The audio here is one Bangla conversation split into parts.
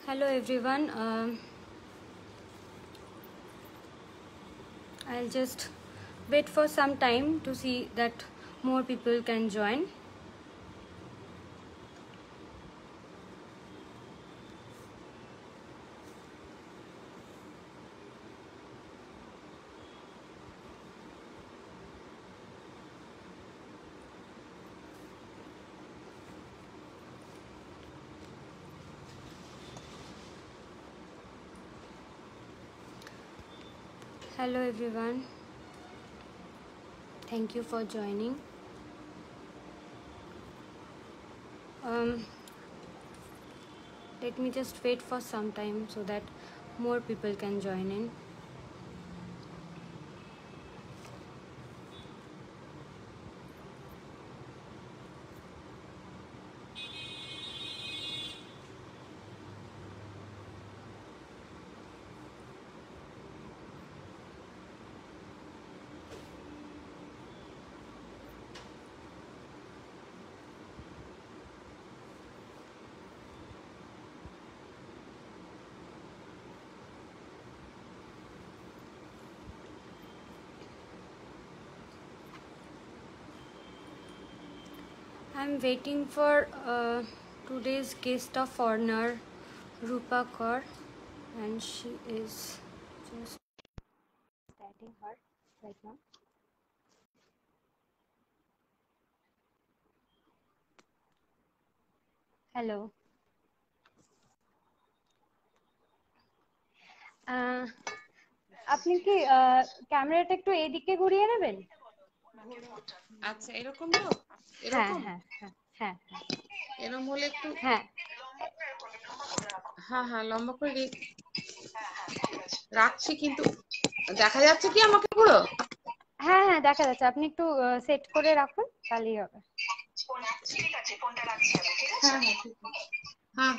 Hello everyone. I'll just wait for some time to see that more people can join. Hello everyone. Thank you for joining. Let me just wait for some time so that more people can join in. I'm waiting for today's guest of honor, Rupa Kaur, and she is just starting her right now. Hello. আপনি কি ক্যামেরাটা একটু এদিকে ঘুরিয়ে নেবেন? আচ্ছা, এরকম তো? হ্যাঁ এরকম? হ্যাঁ হ্যাঁ হ্যাঁ এরকম হলে একটু হ্যাঁ হ্যাঁ লম্বা করে রাখছি, কিন্তু দেখা যাচ্ছে কি আমাকে পুরো? হ্যাঁ হ্যাঁ দেখা যাচ্ছে। আপনি একটু সেট করে রাখুন, তাহলেই হবে। ঠিক আছে, ফোনটা রাখছি আমি, ঠিক আছে? হ্যাঁ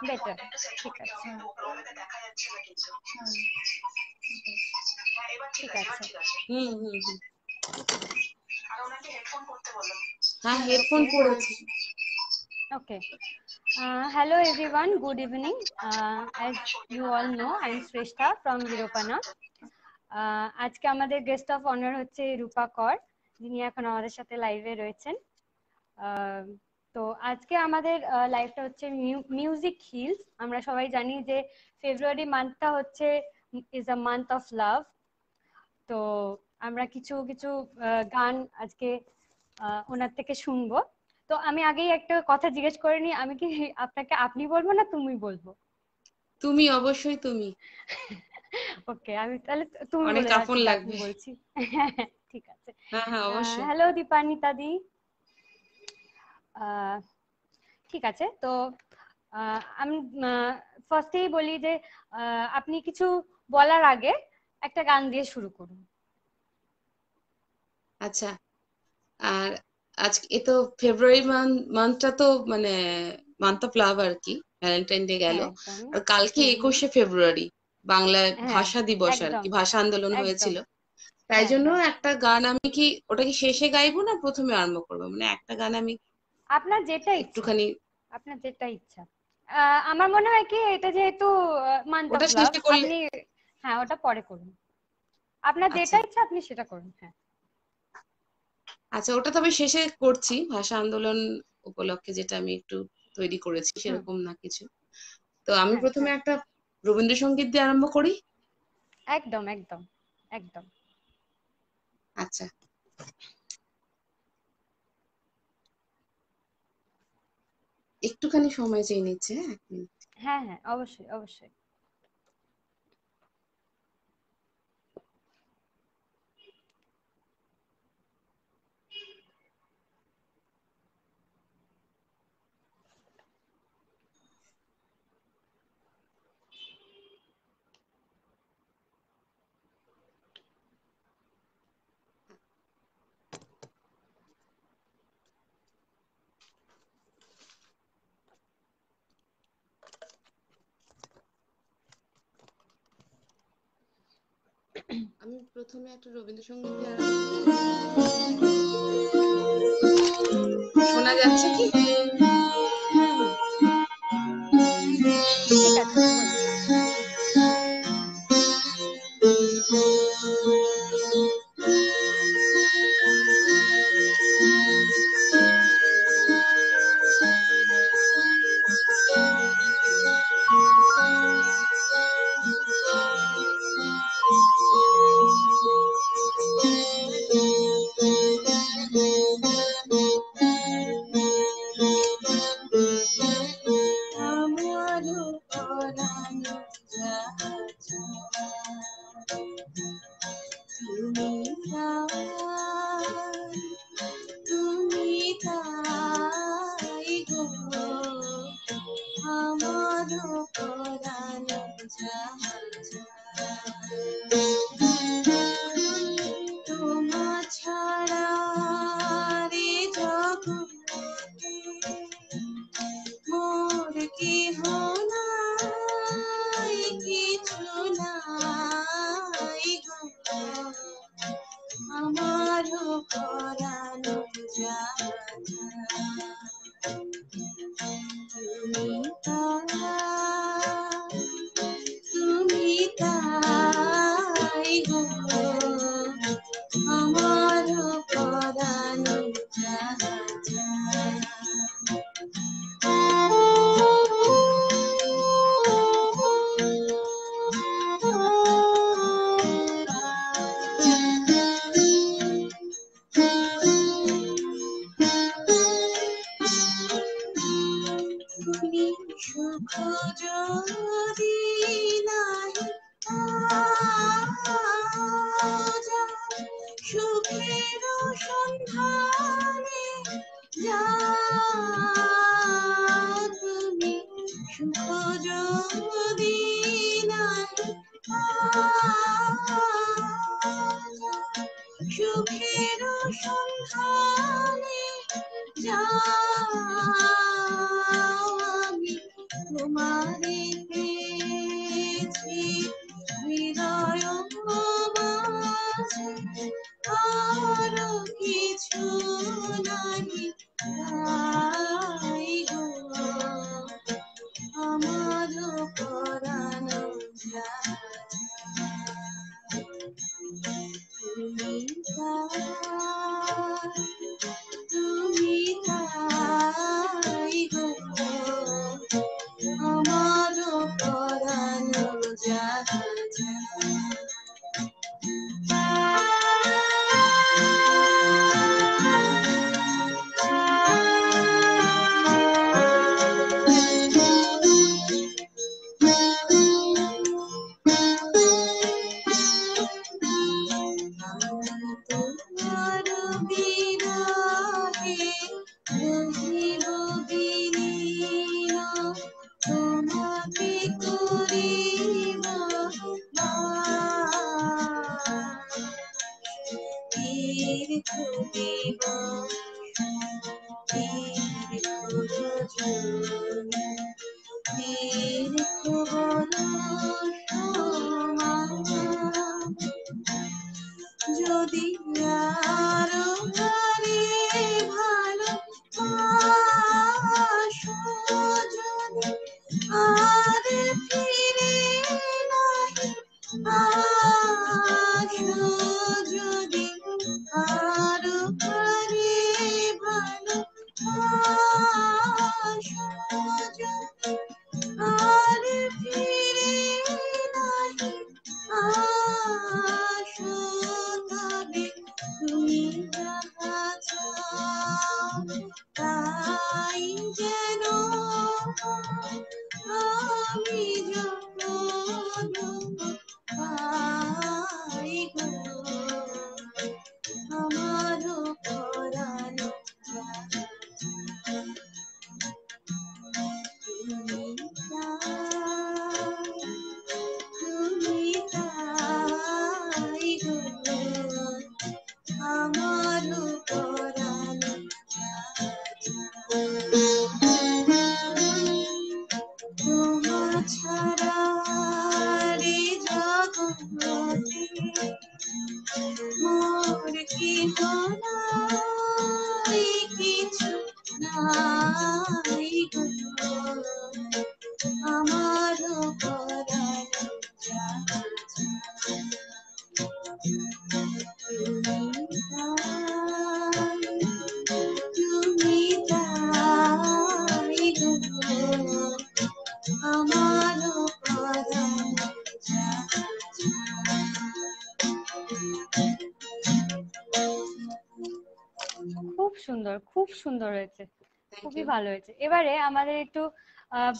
বেটার, ঠিক আছে। ঠিক আছে। আর ওনাকে হেডফোন পরতে বলো। হ্যাঁ, হেডফোন পরেছি। Okay. Hello everyone, good evening. As you all know, I am Shrestha from Virupana. আজকে আমাদের গেস্ট অফ অনার হচ্ছে রূপা কর, যিনি এখন আমাদের সাথে লাইভে রয়েছেন। তো আজকে আমাদের লাইভটা হচ্ছে মিউজিক হিলস। আমরা সবাই জানি যে ফেব্রুয়ারি মান্থটা হচ্ছে is a month of love. তো আমরা কিছু কিছু গান আজকে ওনার থেকে শুনবো। তো আমি আগেই একটা কথা জিজ্ঞেস করে নি, আমি কি আপনাকে আপনি বলবো না তুমি বলবো? তুমি, অবশ্যই তুমি। ওকে, আমি তাহলে তুমি অনেক বলে আপন আপনি লাগবে। বলছি। ঠিক আছে। হ্যাঁ অবশ্যই। হ্যালো দীপান্বিতা দি। ঠিক আছে, তো আমি ফার্স্টেই বলি যে আপনি কিছু বলার আগে একটা গান দিয়ে শুরু করুন। আচ্ছা, আর আজকে এ তো ফেব্রুয়ারি মান্থটা তো মানে মান্থ অফ লাভ আর কি, ভ্যালেন্টাইন ডে গেল। একদমই। আর কালকে 21শে ফেব্রুয়ারি বাংলায় হ্যাঁ ভাষা দিবস আর একদম কি, ভাষা আন্দোলন একদম। হয়েছিল। তাই হ্যাঁ জন্য হ্যাঁ, একটা গান আমি কি ওটা কি শেষে গাইবো না প্রথমে আরম্ভ করবো? মানে একটা গান আমি আপনার যেটা ইচ্ছা, একটুখানি আপনার যেটা ইচ্ছা। আমার মনে হয় কি, এটা যেহেতু মান্থ অফ ওটা লাভ, শেষে করলে। আপনি হ্যাঁ ওটা পরে করুন। আপনার যেটা আচ্ছা ইচ্ছা আপনি সেটা করুন। হ্যাঁ আচ্ছা, ওটা তবে শেষে করছি, ভাষা আন্দোলন উপলক্ষে যেটা আমি একটু তৈরি করেছি হুম, সেরকম না কিছু। তো আমি হ্যাঁ প্রথমে হ্যাঁ একটা রবীন্দ্রসঙ্গীত দিয়ে আরম্ভ করি। একদম একদম একদম। আচ্ছা, একটুখানি সময় চেয়ে নিচ্ছে, হ্যাঁ 1 মিনিট। হ্যাঁ হ্যাঁ অবশ্যই অবশ্যই। আমি প্রথমে একটা রবীন্দ্রসঙ্গীত দিয়ে আরম্ভ শোনা যাচ্ছে কি? আমার পরাণ তোমার ছাড়া রে জগতে মোর কেহ নাই, কিছু নাই গো আমার পরাণ তুমি তাই গো আমার পরাণ সুখ যদি নাই সুখের সন্ধানে যাও তুমি, সুখ যদি নাই সুখের সন্ধানে যাও, আমি তোমারে পেয়েছি হৃদয় মাঝে, আর কিছু নাহি তাই গো আমার পরাণ তুমি তাই গো আমার পরাণ তোমার বিরহে রহিব বিলীন, তোমাকে করিব তীর খুবিব তীর তীর খুবল যদি আরো ভারে ভালো যদি আর ফিরে নাহি আসো, যদি আরো ভারে ভালো যদি আর ফিরে নাহি আসো, তবে তুমি যাহা চাও তাই যেন আমি যখন পাই গো আমার পরাণ তুমি তাই গো আমার পরাণ তোমার ছাড়া রে জগতে মোর কেহ নাই, কিছু নাই গো আমার পরাণ তুমি তাই গো আমার পরাণ খুব সুন্দর, খুব সুন্দর হয়েছে, খুবই ভালো হয়েছে। এবারে আমাদের একটু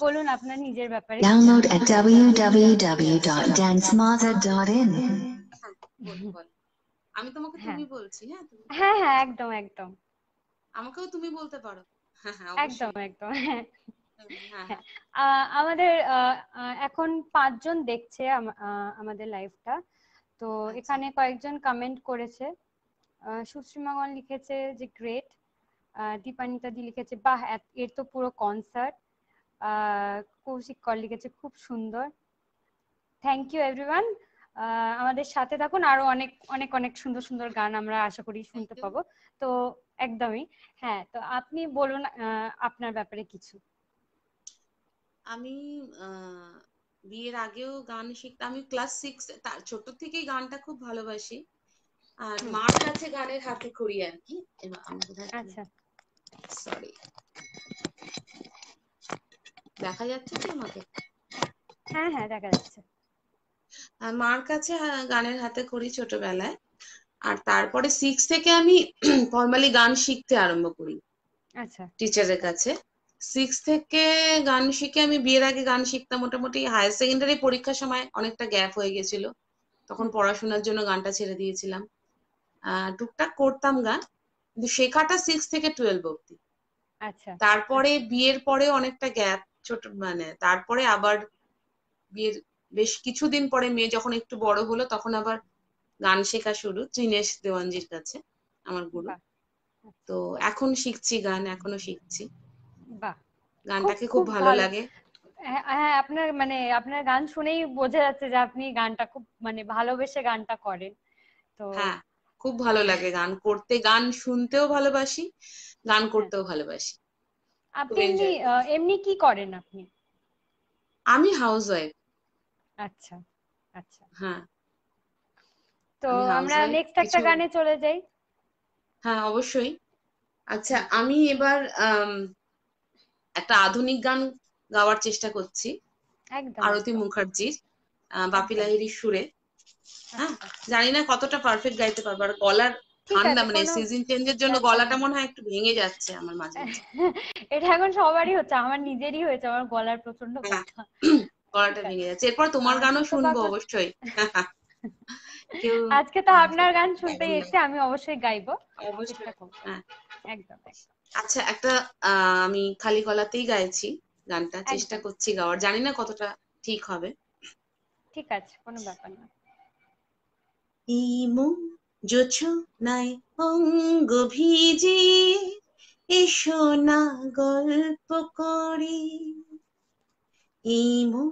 বলুন আপনার নিজের ব্যাপারে। Download at www.dancemother.in. আমি তোমাকে তুমি বলছি, হ্যাঁ হ্যাঁ হ্যাঁ একদম একদম আমাকেও তুমি বলতে পারো। একদম একদম হ্যাঁ। হ্যাঁ হ্যাঁ, হ্যাঁ। আমাদের এখন 5 জন দেখছে আমাদের লাইভটা। তো আচ্ছা এখানে কয়েকজন কমেন্ট করেছে। সুশ্রীমাগণ লিখেছে যে গ্রেট। দীপানিতা দি লিখেছে বাহ, এর তো পুরো কনসার্ট। কৌশিক কর লিখেছে খুব সুন্দর। Thank you everyone. আমাদের সাথে থাকুন, আরো অনেক অনেক অনেক সুন্দর সুন্দর গান আমরা আশা করি থ্যাংক শুনতে ইউ। পাবো। তো একদমই। হ্যাঁ, তো আপনি বলুন আপনার ব্যাপারে কিছু। আমি বিয়ের আগেও গান শিখতাম, আমি ক্লাস 6, তার ছোট থেকেই গানটা খুব ভালোবাসি। আর হুম। মার কাছে গানের হাতে খড়ি আর কি। আমি আচ্ছা। সরি, দেখা যাচ্ছে কি আমাকে? হ্যাঁ হ্যাঁ, দেখা যাচ্ছে। মার কাছে গানের হাতে খড়ি ছোটবেলায়। আর তারপরে 6 থেকে আমি ফর্মালি গান শিখতে আরম্ভ করি আচ্ছা। টিচারের কাছে। 6 থেকে গান শিখে, আমি বিয়ের আগে গান শিখতাম মোটামুটি, হায়ার সেকেন্ডারি পরীক্ষার সময় অনেকটা গ্যাপ হয়ে গেছিল, তখন হুম। পড়াশোনার জন্য গানটা ছেড়ে দিয়েছিলাম। টুকটাক করতাম গান, কিন্তু শেখাটা 6 থেকে 12 অব্দি। আচ্ছা। তারপরে আচ্ছা। বিয়ের পরে অনেকটা গ্যাপ, ছোট মানে তারপরে আবার বিয়ের বেশ কিছুদিন পরে মেয়ে যখন একটু বড় হলো, তখন আবার গান শেখা শুরু দীনেশ দেওয়ানজির কাছে, আমার গুরু। বাহ। তো এখন শিখছি গান, এখনো শিখছি। বাহ, খুব গানটাকে খুব খুব ভালো ভালো। লাগে। হ্যাঁ হ্যাঁ, আপনার মানে আপনার গান শুনেই বোঝা যাচ্ছে যে আপনি গানটা খুব মানে ভালোবেসে গানটা করেন। তো হ্যাঁ, খুব ভালো লাগে গান করতে, গান শুনতেও ভালোবাসি, গান হ্যাঁ, করতেও ভালোবাসি, খুব আপনি এমনি এনজয় করি। এমনি কি করেন আপনি? আমি হাউস ওয়াইফ। আচ্ছা। আচ্ছা, হ্যাঁ, তো আমি হাউস আমরা ওয়াইফ নেক্সট একটা কিছু। গানে চলে যাই। হ্যাঁ, অবশ্যই। আচ্ছা, হুম। আমি এবার একটা আধুনিক গান গাওয়ার চেষ্টা করছি, একদম আরতি একদম। মুখার্জির বাপি একদম। লাহিড়ীর সুরে। হ্যাঁ, আচ্ছা। জানি না কতটা পারফেক্ট গাইতে পারবো, আর গলার ঠিক ঠান্ডা আছে, মানে কোনো সিজন চেঞ্জের জন্য ব্যাপার গলাটা না। মনে হয় একটু ভেঙে যাচ্ছে আমার মাঝে মাঝে। এটা এখন সবারই হচ্ছে, আমার নিজেরই হয়েছে, আমার গলার প্রচন্ড হ্যাঁ, ব্যথা। গলাটা ঠিক আছে। ভেঙে যাচ্ছে, এরপর তোমার গানও শুনবো সুস্থভাবে। অবশ্যই। কেউ আজকে তো আপনার গান শুনতেই বারণ নেই। এসেছে, আমি অবশ্যই গাইবো। চেষ্টা অবশ্যই। করবো। হ্যাঁ। একদম একদম। আচ্ছা, একটা আমি খালি গলাতেই গাইছি গানটা, চেষ্টা একদম করছি গাওয়ার, জানি না কতটা ঠিক হবে। ঠিক আছে, কোনো ব্যাপার না। ইমো জোছনায় অঙ্গ ভিজিয়ে এসো না গল্প করি। ইমো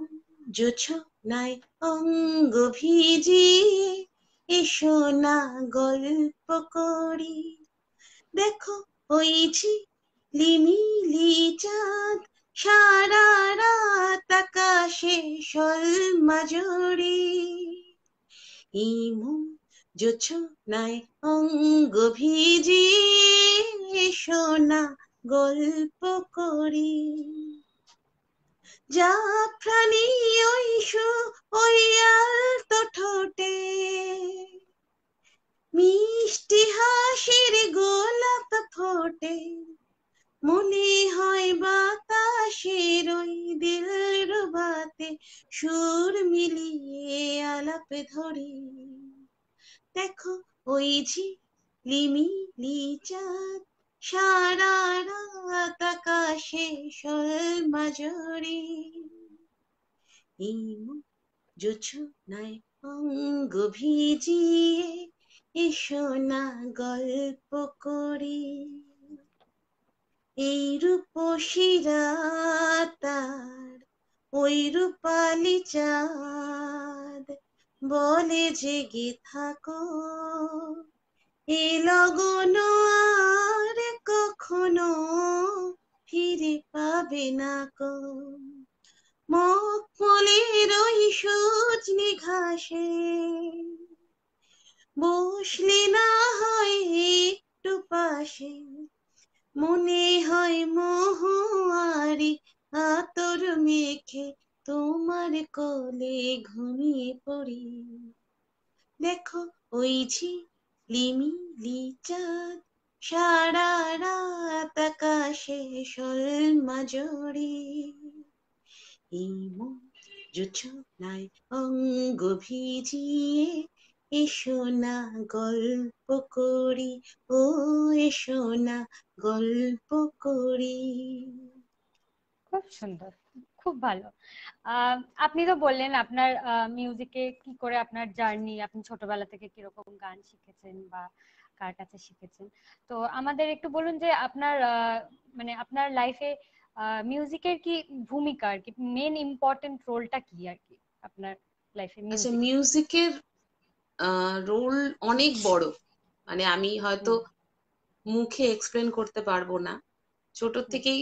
জোছনায় অঙ্গ ভিজিয়ে এসো না গল্প করি। দেখো ওই ঝিলিমিলি চাঁদ সারা রাত আকাশে শোলমাজুরি। ইমু জোছনায় অঙ্গ ভিজিয়ে এসো না গল্প করি। জাফরানি ওই ওই আলতো ঠোঁটে মিষ্টি হাসির গোলাপ ফোটে, মনে হয় বাতাসের ওই দিলরুবাতে সুর মিলিয়ে আলাপ ধরি। দেখো ওই ঝিলিমিলি চাঁদ সারা রাত আকাশে শোলমাজুরি। ইমু জোছনায় অঙ্গ ভিজিয়ে এসো না গল্প করি। এই রূপসী রাত আর ওই রূপালি চাঁদ বলে জেগে থাকো, এ লগন আর কখনো ফিরে পাবে না কো। মখমলের ওই সজনে ঘাসে বসলে না হয় একটু পাশে, মনে হয় মহুয়ারি আতর মেখে তোমার কোলে ঘুমিয়ে পড়ি। দেখো ওই ঝিলিমিলি চাঁদ সারা রাত আকাশে শোলমাজুরি। ইমো জোছনায় অঙ্গ ভিজিয়ে এসো না গল্প করি, ও এসো না গল্প করি। খুব সুন্দর, খুব ভালো। আপনি তো বললেন আপনার মিউজিকে কি করে আপনার জার্নি, আপনি ছোটবেলা থেকে কিরকম গান শিখেছেন বা কার কাছে শিখেছেন। তো আমাদের একটু বলুন যে আপনার মানে আপনার লাইফে মিউজিকের কি ভূমিকা, আর কি মেন ইম্পর্টেন্ট রোলটা কি আর কি আপনার লাইফে আচ্ছা, মিউজিক। মিউজিকের রোল অনেক বড়, মানে আমি হয়তো মুখে এক্সপ্লেন করতে পারবো না। ছোট থেকেই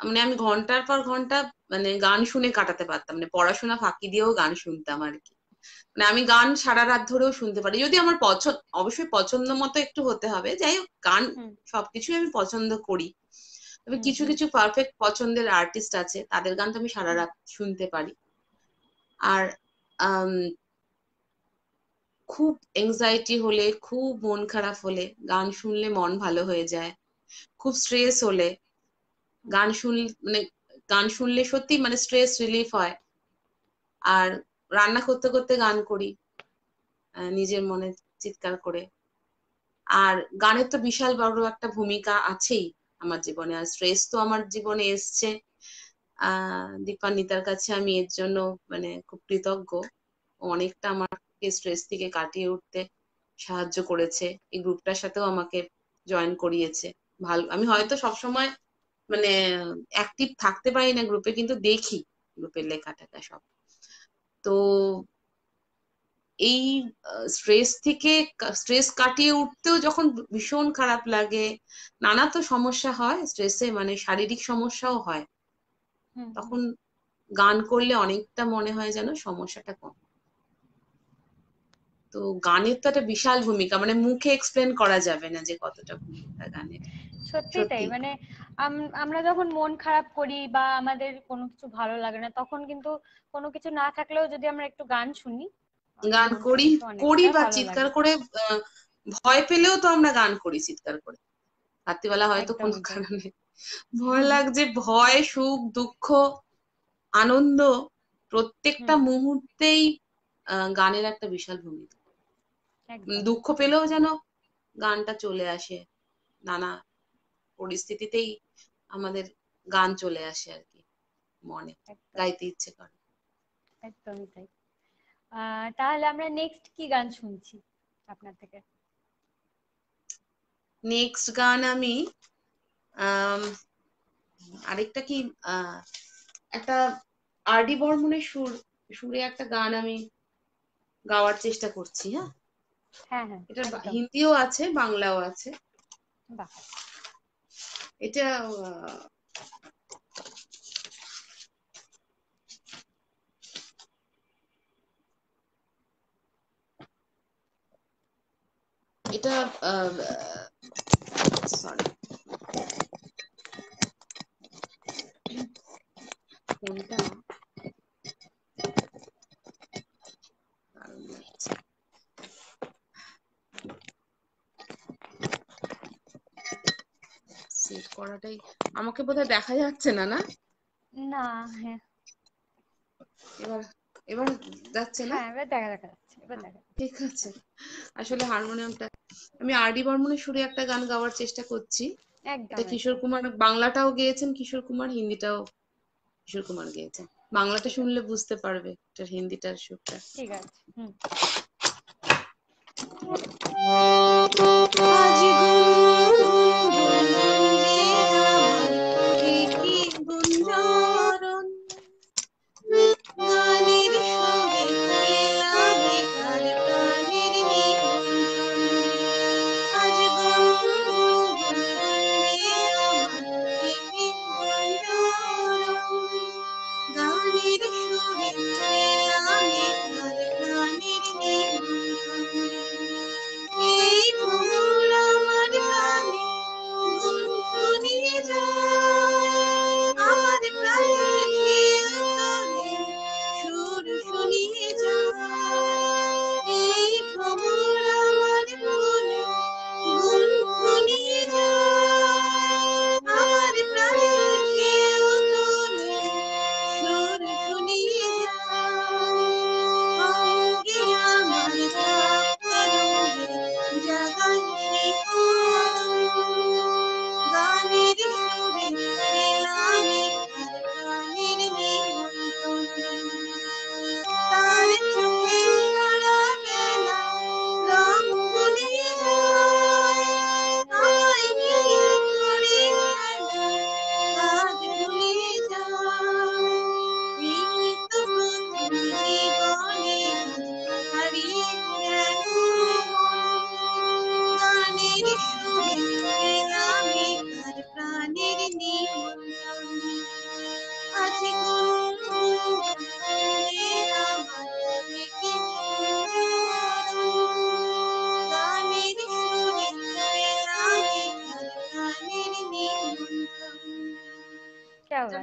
মানে আমি ঘন্টার পর ঘন্টা মানে গান শুনে কাটাতে পারতাম, মানে পড়াশোনা ফাঁকি দিয়েও গান শুনতাম আর কি। মানে আমি গান সারা রাত ধরেও শুনতে পারি, যদি আমার পছন্দ, অবশ্যই পছন্দ মতো একটু হতে হবে। যাই হোক, গান সবকিছুই আমি পছন্দ করি। তবে কিছু কিছু পারফেক্ট পছন্দের আর্টিস্ট আছে, তাদের গান তো আমি সারা রাত শুনতে পারি। আর খুব এংজাইটি হলে, খুব মন খারাপ হলে গান শুনলে মন ভালো হয়ে যায়। খুব স্ট্রেস হলে গান শুনলে, মানে গান শুনলে সত্যি মানে স্ট্রেস রিলিফ হয়। আর রান্না করতে করতে গান করি নিজের মনে চিৎকার করে। আর গানের তো বিশাল বড় একটা ভূমিকা আছেই আমার জীবনে। আর স্ট্রেস তো আমার জীবনে এসছে, দীপান্বিতার কাছে আমি এর জন্য মানে খুব কৃতজ্ঞ। অনেকটা আমাকে স্ট্রেস থেকে কাটিয়ে উঠতে সাহায্য করেছে, এই গ্রুপটার সাথেও আমাকে জয়েন করিয়েছে। ভালো, আমি হয়তো সবসময় মানে অ্যাক্টিভ থাকতে পারি না গ্রুপে, কিন্তু দেখি গ্রুপের লেখা টেখা সব। তো এই স্ট্রেস কাটিয়ে উঠতেও যখন ভীষণ খারাপ লাগে, নানা তো সমস্যা হয় স্ট্রেসে, মানে শারীরিক সমস্যাও হয়, তখন গান করলে অনেকটা মনে হয় যেন সমস্যাটা কম। তো গানের তো একটা বিশাল ভূমিকা, মানে মুখে এক্সপ্লেন করা যাবে না যে কতটা ভূমিকা গানের। সত্যি তাই, সত্যি মানে আমরা যখন মন খারাপ করি বা আমাদের কোনো কিছু ভালো লাগে না, তখন কিন্তু কোনো কিছু না থাকলেও যদি আমরা একটু গান শুনি, গান মনটা করি কিন্তু করি অনেকটা বা ভালো চিৎকার লাগে। করে, ভয় পেলেও তো আমরা গান করি চিৎকার করে। রাত্রিবেলা হয়তো কোনো একদমই তাই। কারণে ভয় লাগছে, ভয়, সুখ, দুঃখ, আনন্দ, প্রত্যেকটা মুহূর্তেই গানের একটা বিশাল ভূমিকা। একদম দুঃখ পেলেও যেন গানটা চলে আসে, নানা পরিস্থিতিতেই আমাদের গান চলে আসে আর কি মনে, গাইতে ইচ্ছে করে। একদমই তাই। তাহলে আমরা নেক্সট কি গান শুনছি আপনার থেকে? নেক্সট গান আমি আরেকটা কি একটা আর.ডি. বর্মনের সুরে একটা গান আমি গাওয়ার চেষ্টা করছি। হ্যাঁ, হ্যাঁ হ্যাঁ, এটা একদম। হিন্দিও আছে, বাংলাও আছে। বাহ। এটা এটা সরি, কোনটা সেভ করাটাই, আমাকে বোধহয় দেখা যাচ্ছে না, না? না, হ্যাঁ এবার এবার যাচ্ছে না? হ্যাঁ, এবার দেখা যাচ্ছে, এবার দেখা ঠিক আছে, আসলে হারমোনিয়ামটা আমি আর.ডি. বর্মনের সুরে একটা গান গাওয়ার চেষ্টা করছি। এটা একদম কিশোর একদম। কুমার, বাংলাটাও গেয়েছেন কিশোর কুমার, হিন্দিটাও কিশোর কুমার গেয়েছেন। বাংলাটা ঠিক আছে, শুনলে বুঝতে পারবে এটার হিন্দিটার সুরটা। ঠিক আছে। আজ গুঞ্জে আমার কি গুঞ্জরণ, গানের সুরে লাগে কার প্রাণের নিমন্ত্রণ। আজ গুঞ্জে আমার কি গুঞ্জরণ, গানের সুরে লাগে কার প্রাণের নিমন্ত্রণ। এই ফুল আমার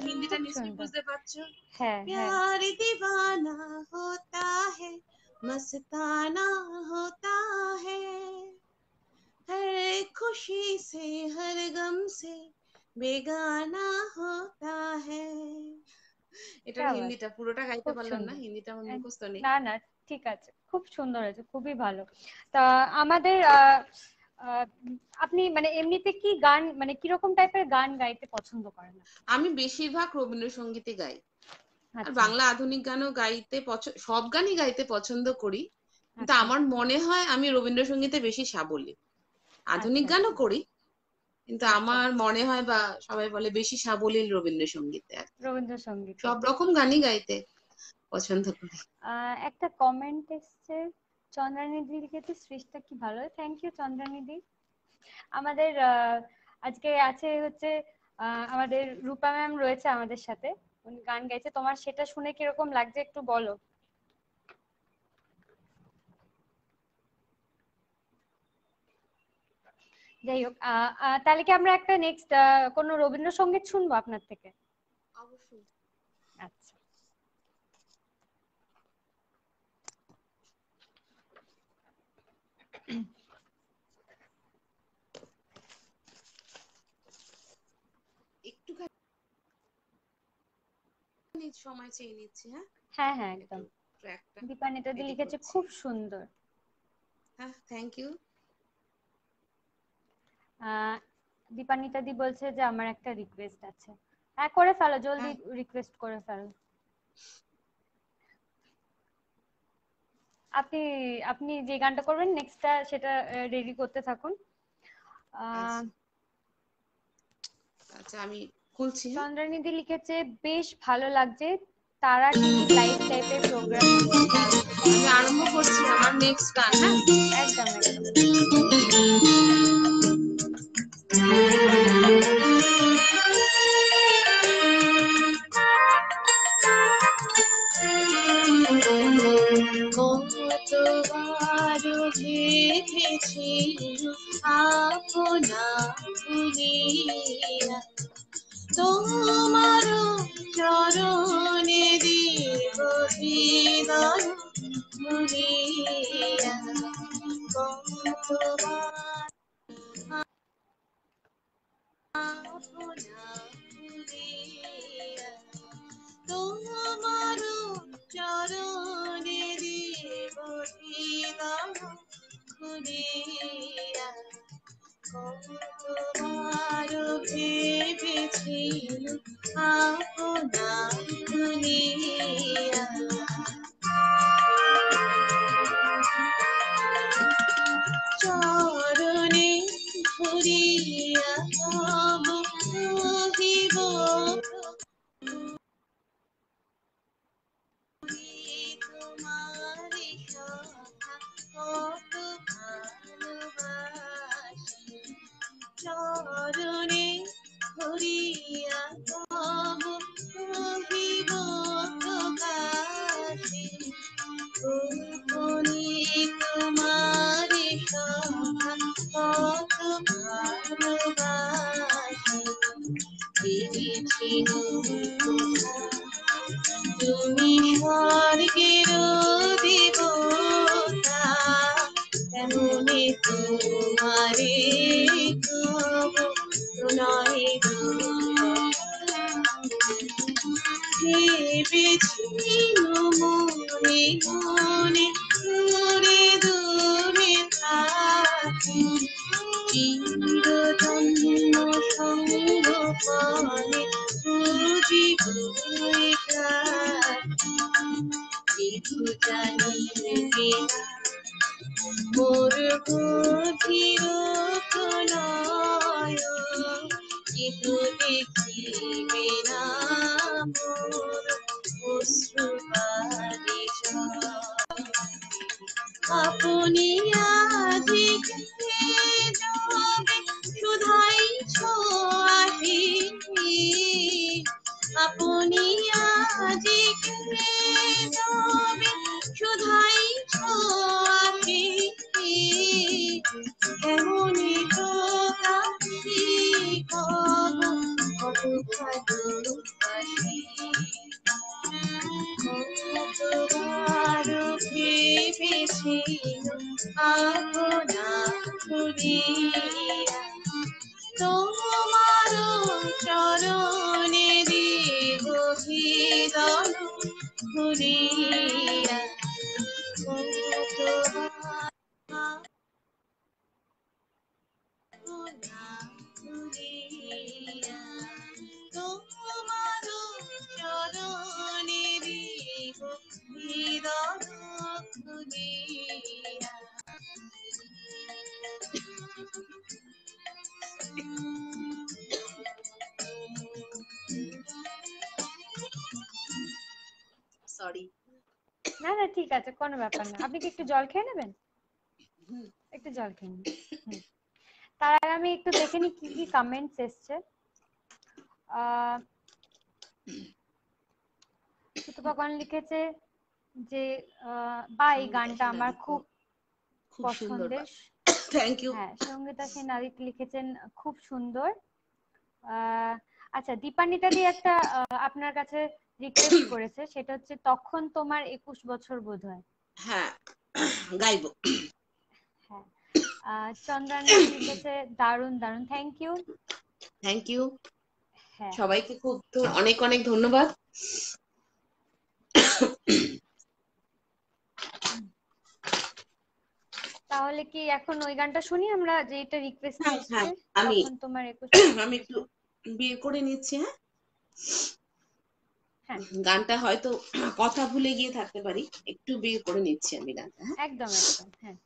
হিন্দিটা নিশ্চয়ই বুঝতে পারছো। হ্যাঁ प्यार दीवाना होता है मस्ताना होता है हर खुशी से हर गम से बेगाना होता है। এটা হিন্দিটা পুরোটা গাইতে পারলাম না, হিন্দিটা আমার মুখস্থ নেই। না না ঠিক আছে, খুব সুন্দর হয়েছে, খুবই ভালো। তা আমাদের আপনি মানে এমনিতে কি গান মানে কিরকম টাইপের গান গাইতে পছন্দ করেন? আমি বেশিরভাগ রবীন্দ্রসঙ্গীতই গাই, আর বাংলা আধুনিক গানও গাইতে সব গানই গাইতে পছন্দ করি, কিন্তু আমার মনে হয় আমি রবীন্দ্রসঙ্গীতে বেশি সাবলীল। আধুনিক গানও করি, কিন্তু আমার মনে হয় বা সবাই বলে বেশি সাবলীল রবীন্দ্রসঙ্গীতে। রবীন্দ্রসঙ্গীত সব রকম গানই গাইতে পছন্দ করি। একটা কমেন্ট এসছে, চন্দ্রানিধি লিখেছে সৃষ্টা কি ভালো। Thank you Chandranidhi. আমাদের আজকে আছে হচ্ছে আমাদের রূপা ম্যাম রয়েছে আমাদের সাথে, উনি গান গাইছে, তোমার সেটা শুনে কিরকম লাগছে একটু বলো। যাই হোক, তাহলে কি আমরা একটা নেক্সট কোনো রবীন্দ্রসঙ্গীত শুনবো আপনার থেকে? অবশ্যই। আচ্ছা, একটুখানি সময় চেয়ে নিচ্ছি। হ্যাঁ হ্যাঁ একদম। দীপানিতা দি লিখেছে খুব সুন্দর। হ্যাঁ থ্যাংক ইউ। দীপানিতা দি বলছে যে আমার একটা রিকোয়েস্ট আছে। হ্যাঁ করে ফেলো, জলদি রিকোয়েস্ট করে ফেলো। আপনি আপনি যে গানটা করবেন নেক্সটটা সেটা রেডি করতে থাকুন। আচ্ছা আমি খুলছি। চন্দ্রানিধি লিখেছে বেশ ভালো লাগছে, তারা টিভি লাইভ টাইপের প্রোগ্রাম। আমি আরম্ভ করছি আমার নেক্সট গান। হ্যাঁ একদম একদম। কতবার ভেবেছি আপনা ভুলিয়া তোমার চরণে দিব হৃদয় ভুলিয়া কতবার আপনা ভুলিয়া তোমার চরণে দিব হৃদয় ভুলিয়া কতবার ভেবেছি আপনা ভুলিয়া চরণে ধরিয়া তব কহিব তোমারি কথা কত ভালোবাসি চরণে ধরিয়া তব কহিব প্রকাশে গোপনে তোমারি কথা কত ভালোবাসি পেয়েছি তুমি স্বর্গের দেবতা তেমনি তোমারে কব প্রণয় ভেবেছি মনে মনে দূরে দূরে থাকি চিরজন্ম সঙ্গ পানে বুঝিব কিছু জানিবে মোর গভীর প্রণয় কিছু দেখিবে না মোর অশ্রুবারি আপনি আজি যাবে শুধাই ছোঁয়াহি আপনি আজি যাবে শুধাই ছোঁয়াহি এমনি তো কাছি কব কত ভালো ছিল আপনা খুলিয়া তোমার চরণে দিব হৃদয় খুলিয়া তোমার চরণে দিব হৃদয় খুলিয়া সরি। না না ঠিক আছে, কোনো ব্যাপার না। আপনি কি একটু জল খেয়ে নেবেন? একটু জল খেয়ে নিন। তার আগে আমি একটু দেখে নিই কি কি কমেন্টস এসছে। সুতপাকন লিখেছে যে বা এই গানটা আমার খুব পছন্দের। Thank you. হ্যাঁ, সঙ্গীতা সেন আদিত লিখেছেন খুব সুন্দর। আচ্ছা, দীপান্বিতা দি একটা আপনার কাছে রিকোয়েস্ট করেছে, সেটা হচ্ছে তখন তোমার 21 বছর বোধহয়। হ্যাঁ, গাইবো। হ্যাঁ, চন্দ্রানী লিখেছে দারুণ দারুণ, থ্যাংক ইউ। Thank you. হ্যাঁ, সবাইকে খুব অনেক অনেক ধন্যবাদ। তাহলে কি এখন ওই গানটা শুনি আমরা, যেটা রিকোয়েস্ট এসেছে, তখন তোমার 21। আমি একটু বের করে নিচ্ছি। হ্যাঁ, গানটা হয়তো কথা ভুলে গিয়ে থাকতে পারি, একটু বের করে নিচ্ছি আমি গানটা। একদম একদম। হ্যাঁ,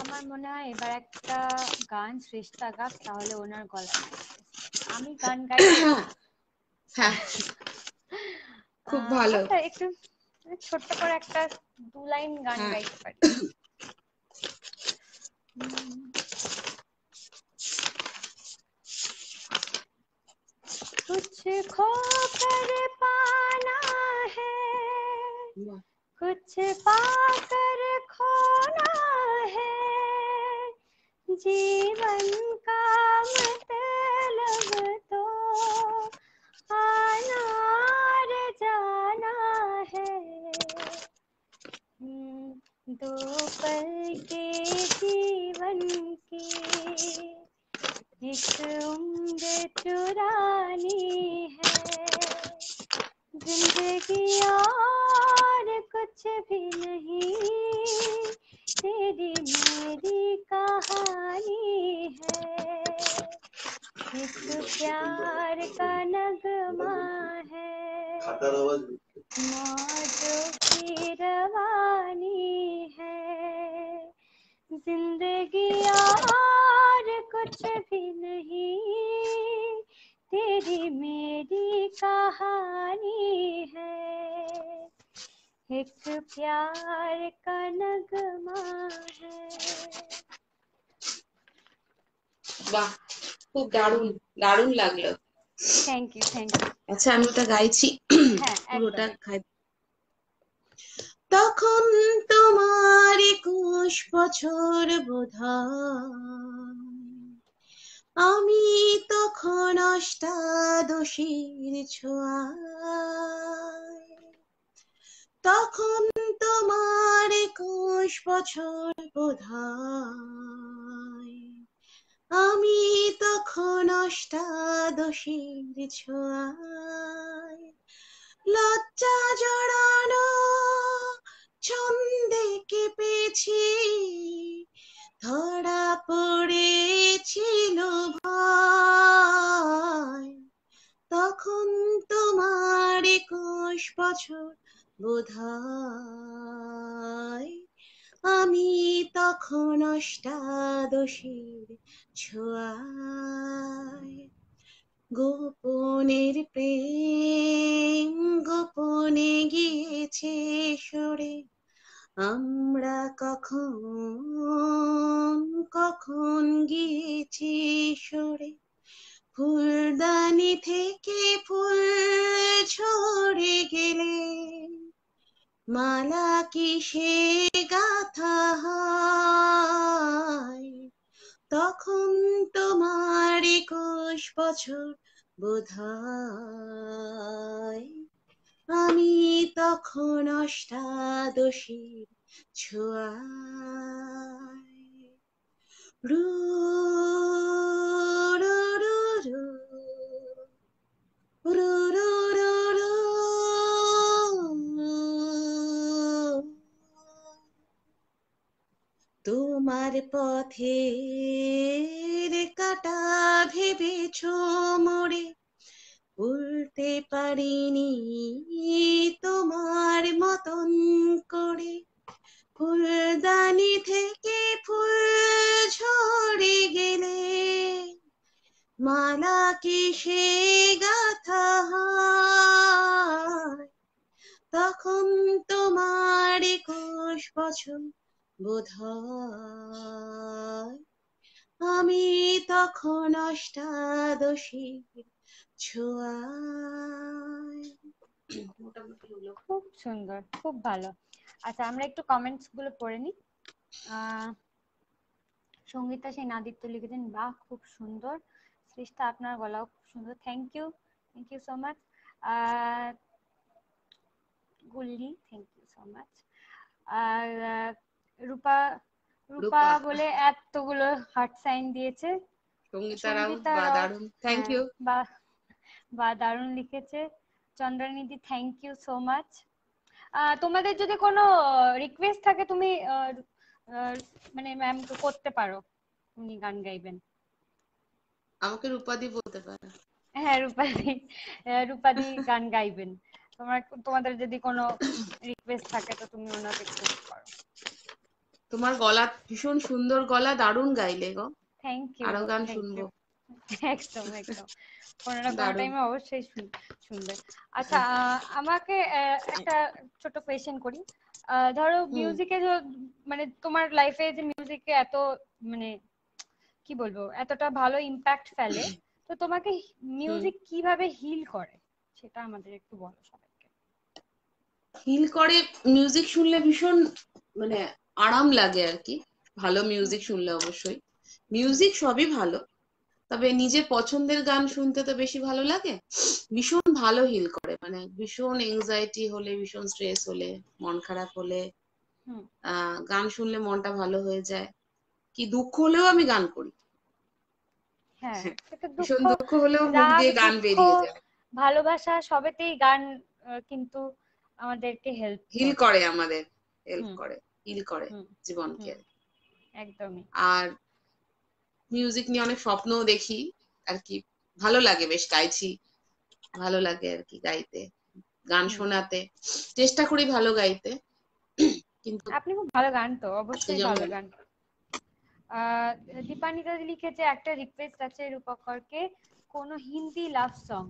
আমার মনে হয় এবার একটা গান শ্রেষ্ঠা গাক, তাহলে ওনার গলা। আমি গান গাই। হ্যাঁ, খুব ভালো। আচ্ছা, একটু ছোট্ট করে একটা 2 লাইন গান গাইতে পারি। कुछ खो कर पाना है, कुछ पाकर खोना है, जीवन का मतलब तो आना और जाना है। दो पल के जीवन की एक उम्र चुरानी है, जिंदगी और कुछ भी नहीं, तेरी मेरी कहानी है। एक प्यार का नगमा है, मौजों की रवानी है, जिंदगी और कुछ भी नहीं, तेरी मेरी कहानी है। एक प्यार का नगमा है। বাহ, খুব দারুণ দারুণ লাগলো। Thank you thank you. আচ্ছা, আমি ওটা গাইছি। হ্যাঁ, পুরোটা একদম। গাই। তখন তোমার 21 বছর বোধহয়, আমি তখন অষ্টাদশীর ছোঁয়ায়। তখন তোমার 21 বছর বোধহয়, আমি তখন অষ্টাদশীর ছোঁয়ায়। লজ্জা জড়ানো ছন্দে কেঁপেছি, ধরা পড়েছিল ভয়। তখন তোমার 21 বছর বোধহয়, আমি তখন অষ্টাদশীর ছোঁয়ায়। গোপনের প্রেম গোপনে গিয়েছে সরে, আমরা কখন কখন গিয়েছি সরে। ফুলদানি থেকে ফুল ঝরে গেলে মালা কিসে গাথা হয়, তখন তোমার 21 বছর বোধহয়। আমি তখন অষ্টাদশীর ছোঁয়ায়। রু রু রু রু রু রু রু রু। তোমার পথের কাটা ভেবেছ মোরে, উল্টে পারিনি তোমার মতন করে। ফুলদানি থেকে ফুল ঝরে গেলে, মালা কিসে গাথা হয়, তখন তোমার 21 বছর বোধহয়। আমি তখন অষ্টাদশীর ছোঁয়ায়। মোটামুটি হলো। খুব সুন্দর, খুব ভালো। আচ্ছা, আমরা একটু কমেন্টস গুলো পড়ে নিই। সঙ্গীতা সেই নাদিত্য লিখেছেন, বাহ খুব সুন্দর। সৃষ্টা, আপনার গলাও খুব সুন্দর, thank you so much. Gulli, thank you so much. আর রূপা রূপা বলে এতগুলো হার্ট সাইন দিয়েছে। সঙ্গীতারাও দারুণ, থ্যাংক ইউ। বা দারুণ লিখেছে। চন্দ্রানিধি, থ্যাংক ইউ সো মাচ। তোমাদের যদি কোনো রিকোয়েস্ট থাকে, তুমি মানে ম্যাম করতে পারো, উনি গান গাইবেন। আমাকে রূপাদি বলতে পারে। হ্যাঁ, রূপাদি গান গাইবেন। তোমাদের যদি কোনো রিকোয়েস্ট থাকে তো তুমি ওনাকে রিকোয়েস্ট করো। তোমার গলা ভীষণ সুন্দর, গলা দারুণ গাইলে গো। থ্যাংক ইউ, আরো গান শুনবো। একদম একদম, কোনো না কোনো টাইমে অবশ্যই শুনবে। আচ্ছা, আমাকে একটা ছোট কোয়েশ্চেন করি। ধরো মিউজিকে, মানে তোমার লাইফে যে মিউজিকে এত, মানে কি বলবো, এতটা ভালো ইম্প্যাক্ট ফেলে, তো তোমাকে মিউজিক কিভাবে হিল করে সেটা আমাদের একটু বলো সবাইকে। হিল করে, মিউজিক শুনলে ভীষণ মানে আরাম লাগে আর কি। ভালো মিউজিক শুনলে অবশ্যই। মিউজিক সবই ভালো, তবে নিজের পছন্দের গান শুনতে তো বেশি ভালো লাগে। ভীষণ ভালো হিল করে, মানে ভীষণ এংজাইটি হলে, ভীষণ স্ট্রেস হলে, মন খারাপ হলে গান শুনলে মনটা ভালো হয়ে যায়। কি দুঃখ হলেও আমি গান করি। হ্যাঁ, ভীষণ দুঃখ হলেও মুখ দিয়ে গান বেরিয়ে যায়। ভালোবাসা সবেতেই গান কিন্তু আমাদেরকে হিল করে, আমাদের হেল্প করে, হিল করে জীবনকে। একদমই। আর মিউজিক নিয়ে অনেক স্বপ্নও দেখি আর কি। ভালো লাগে, বেশ গাইছি, ভালো লাগে আর কি গাইতে, গান শোনাতে চেষ্টা করি ভালো গাইতে। কিন্তু আপনি খুব ভালো গান, তো অবশ্যই ভালো গান। দীপানিতা লিখেছে, একটা রিকোয়েস্ট আছে রূপকরকে, কোন হিন্দি লাভ সং।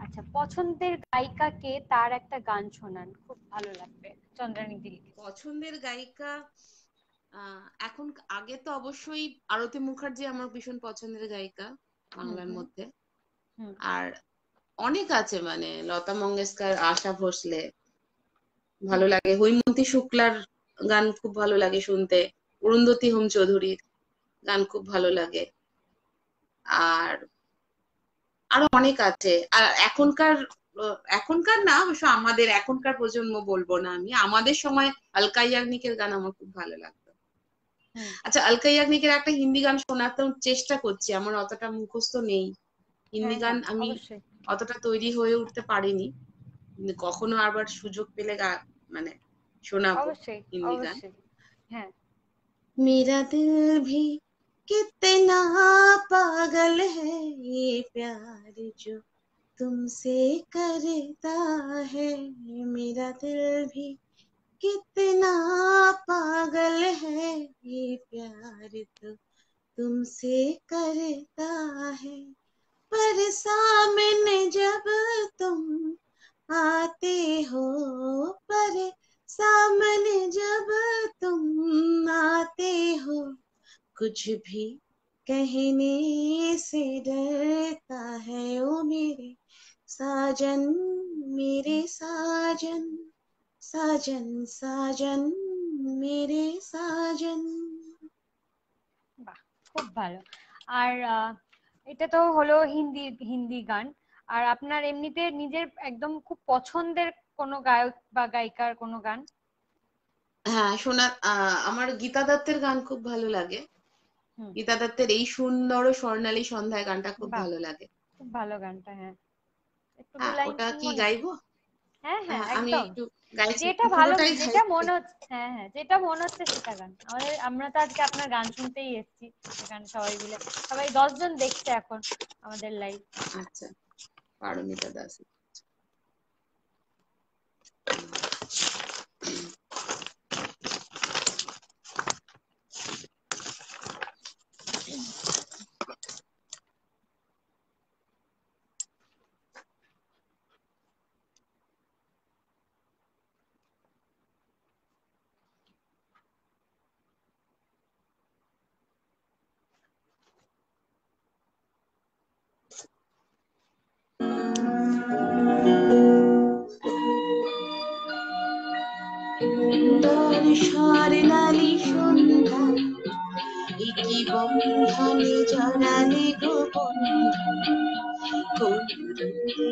আচ্ছা, পছন্দের গায়িকা কে, তার একটা গান শোনান, খুব ভালো লাগবে। চন্দ্রানিধি লিখেছে। পছন্দের গায়িকা এখন, আগে তো অবশ্যই আরতি মুখার্জি আমার ভীষণ পছন্দের গায়িকা বাংলার মধ্যে। আর অনেক আছে, মানে লতা মঙ্গেশকর, আশা ভোসলে ভালো লাগে, হৈমন্তী শুক্লার গান খুব ভালো লাগে শুনতে, অরুন্ধতী হোম চৌধুরীর গান খুব ভালো লাগে। আর আরো অনেক আছে। আর এখনকার না অবশ্য, আমাদের এখনকার প্রজন্ম বলবো না আমি, আমাদের সময় আলকা ইয়াগনিকের গান আমার খুব ভালো লাগতো। আচ্ছা, আলকা ইয়াগনিকের একটা হিন্দি গান শোনাতে চেষ্টা করছি, আমার অতটা মুখস্থ নেই হিন্দি গান, আমি অতটা তৈরি হয়ে উঠতে পারিনি। কখনো আবার সুযোগ পেলে মানে শোনাবো হিন্দি গান। হ্যাঁ। मेरा दिल भी कितना पागल है, ये प्यार जो तुमसे करता है। मेरा दिल भी कितना पागल है, ये प्यार तो तुमसे करता है। पर सामने जब तुम आते हो, पर सामने जब तुम आते हो, कुछ भी कहने से डरता है। ओ मेरे साजन, मेरे साजन, साजन साजन मेरे साजन। বাহ, খুব ভালো। আর এটা তো হলো হিন্দি হিন্দি গান। আর আপনার এমনিতে নিজের একদম খুব পছন্দের কোনো গায়ক বা গায়িকার কোনো গান? হ্যাঁ, আমার গীতা দত্তের গান খুব ভালো লাগে। হুম। গীতা দত্তের এই সুন্দর স্বর্ণালী সন্ধ্যায় গানটা খুব বাহ, ভালো লাগে। খুব ভালো গানটা, হ্যাঁ। একটু দু হ্যাঁ, লাইন ওটা কি শুনবো নাকি? গাইবো? হ্যাঁ হ্যাঁ, আমি একদম। একটু গাইছি, যেটা ভালো, পুরোটাই যেটা গাইছি। মনে হচ্ছে, হ্যাঁ হ্যাঁ, যেটা মনে হচ্ছে সেটা গান। আমরা তো আজকে আপনার গান শুনতেই এসেছি এখানে সবাই মিলে। সবাই 10 জন দেখছে এখন আমাদের লাইভ। আচ্ছা, পারমিতা দাস। স্বর্ণালী সন্ধ্যা কি বন্ধনে জড়ালে গো বন্ধু,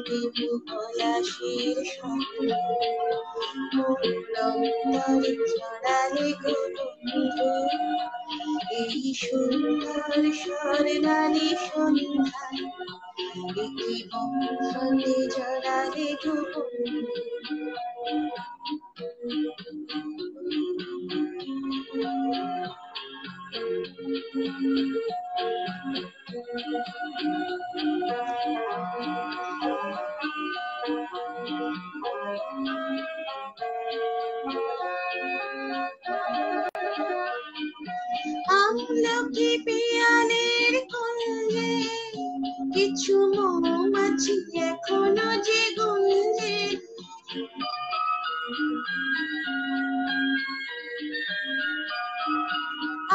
দেব পলাশের সঙ্গে মোর অন্তরে জড়ালে গো বন্ধু। এই সুন্দর স্বর্ণালী সন্ধ্যায় কি বন্ধনে জড়ালে গো বন্ধু। আমলকি পিয়ালের কুঞ্জে কিছু মৌমাছি এখনো যে গুঞ্জে।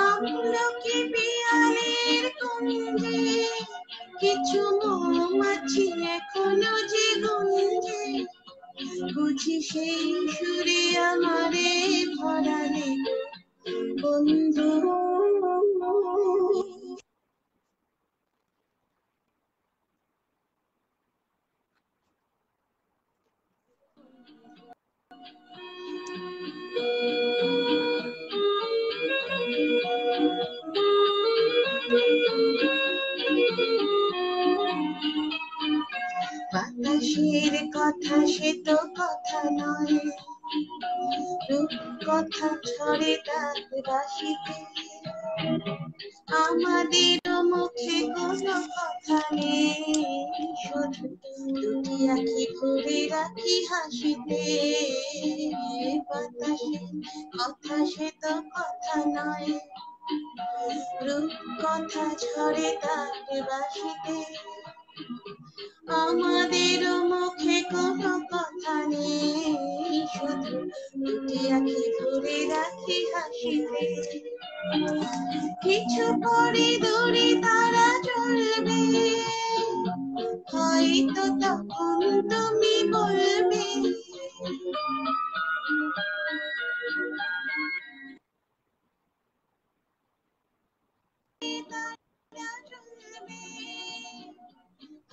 আমলকি পিয়ালের কুঞ্জে কিছু মৌমাছি এখনো যে গুঞ্জে। বুঝি সেই সুরে আমারে ভরালে বন্ধু। বাতাসের কথা সে তো কথা নয়, রূপ কথা ছড়ে তার বাসিতে। আমাদের মুখে কোনো কথা নেই, শুধু দুটি আঁখি ভরে রাখি হাসিতে। বাতাসের কথা সে তো কথা নয়, রূপ কথা ছড়ে তার বাসিতে। আমাদের মুখে কোনো কথা নেই, শুধু দুটি আঁখি ভরে রাখি হাসিতে। কিছু পরে দূরে তারা জ্বলবে, হয়তো তখন তুমি বলবে তারা জ্বলবে,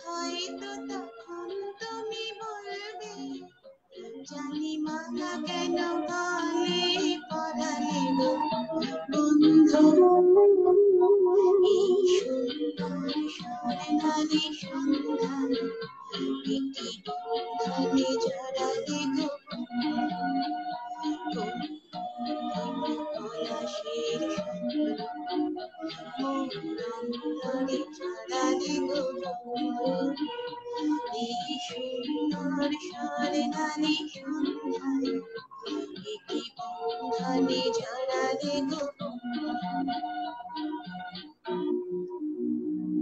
হয়তো তখন তুমি বলবে জানি মা কেন গালে পড়ালে গো বন্ধু। এই সুন্দর স্বর্ণালী সন্ধ্যায় কি বন্ধনে জড়ালে গো পলাশের সঙ্গে মোর অন্তরে জড়ালে গো বন্ধু। এই সুন্দর স্বর্ণালী সন্ধ্যায় কি বন্ধনে জড়ালে গো।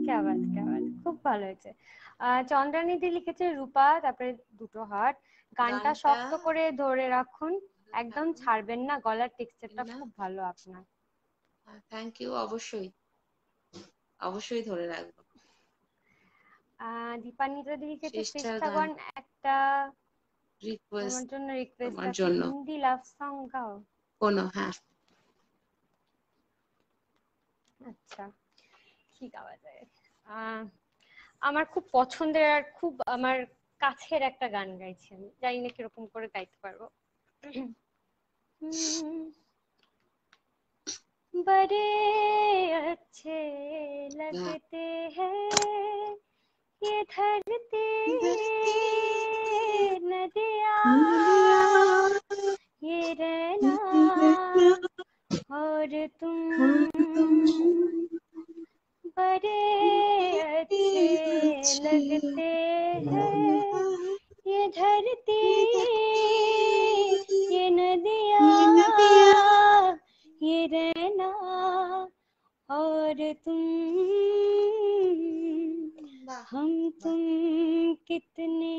ক্যা বাত, ক্যা বাত, খুব ভালো হয়েছে। চন্দ্রানিধি লিখেছে রূপা, তারপরে দুটো হার্ট। গানটা গানটা শক্ত করে ধরে রাখুন, একদম থাকুন ছাড়বেন না, গলার টেক্সচারটা না। খুব ভালো আপনার। থ্যাংক ইউ, অবশ্যই অবশ্যই ধরে রাখবো। দীপান্বিতা দি লিখেছে চেষ্টার গান। পৃষ্ঠাগণ একটা রিকোয়েস্ট তোমার জন্য রিকোয়েস্ট তোমার আছে, জন্য হিন্দি লাভ সং গাও। হ্যাঁ আচ্ছা, কি গাওয়া যায়? আমার খুব পছন্দের আর খুব আমার কাছের একটা গান গাইছি আমি, জানি না কিরকম করে গাইতে পারবো। बड़े अच्छे लगते हैं ये धरती नदियाँ, ये रहना और तुम, बड़े अच्छे लगते हैं ये धरती ये नदियाँ, ये रहना और तुम, हम तुम कितने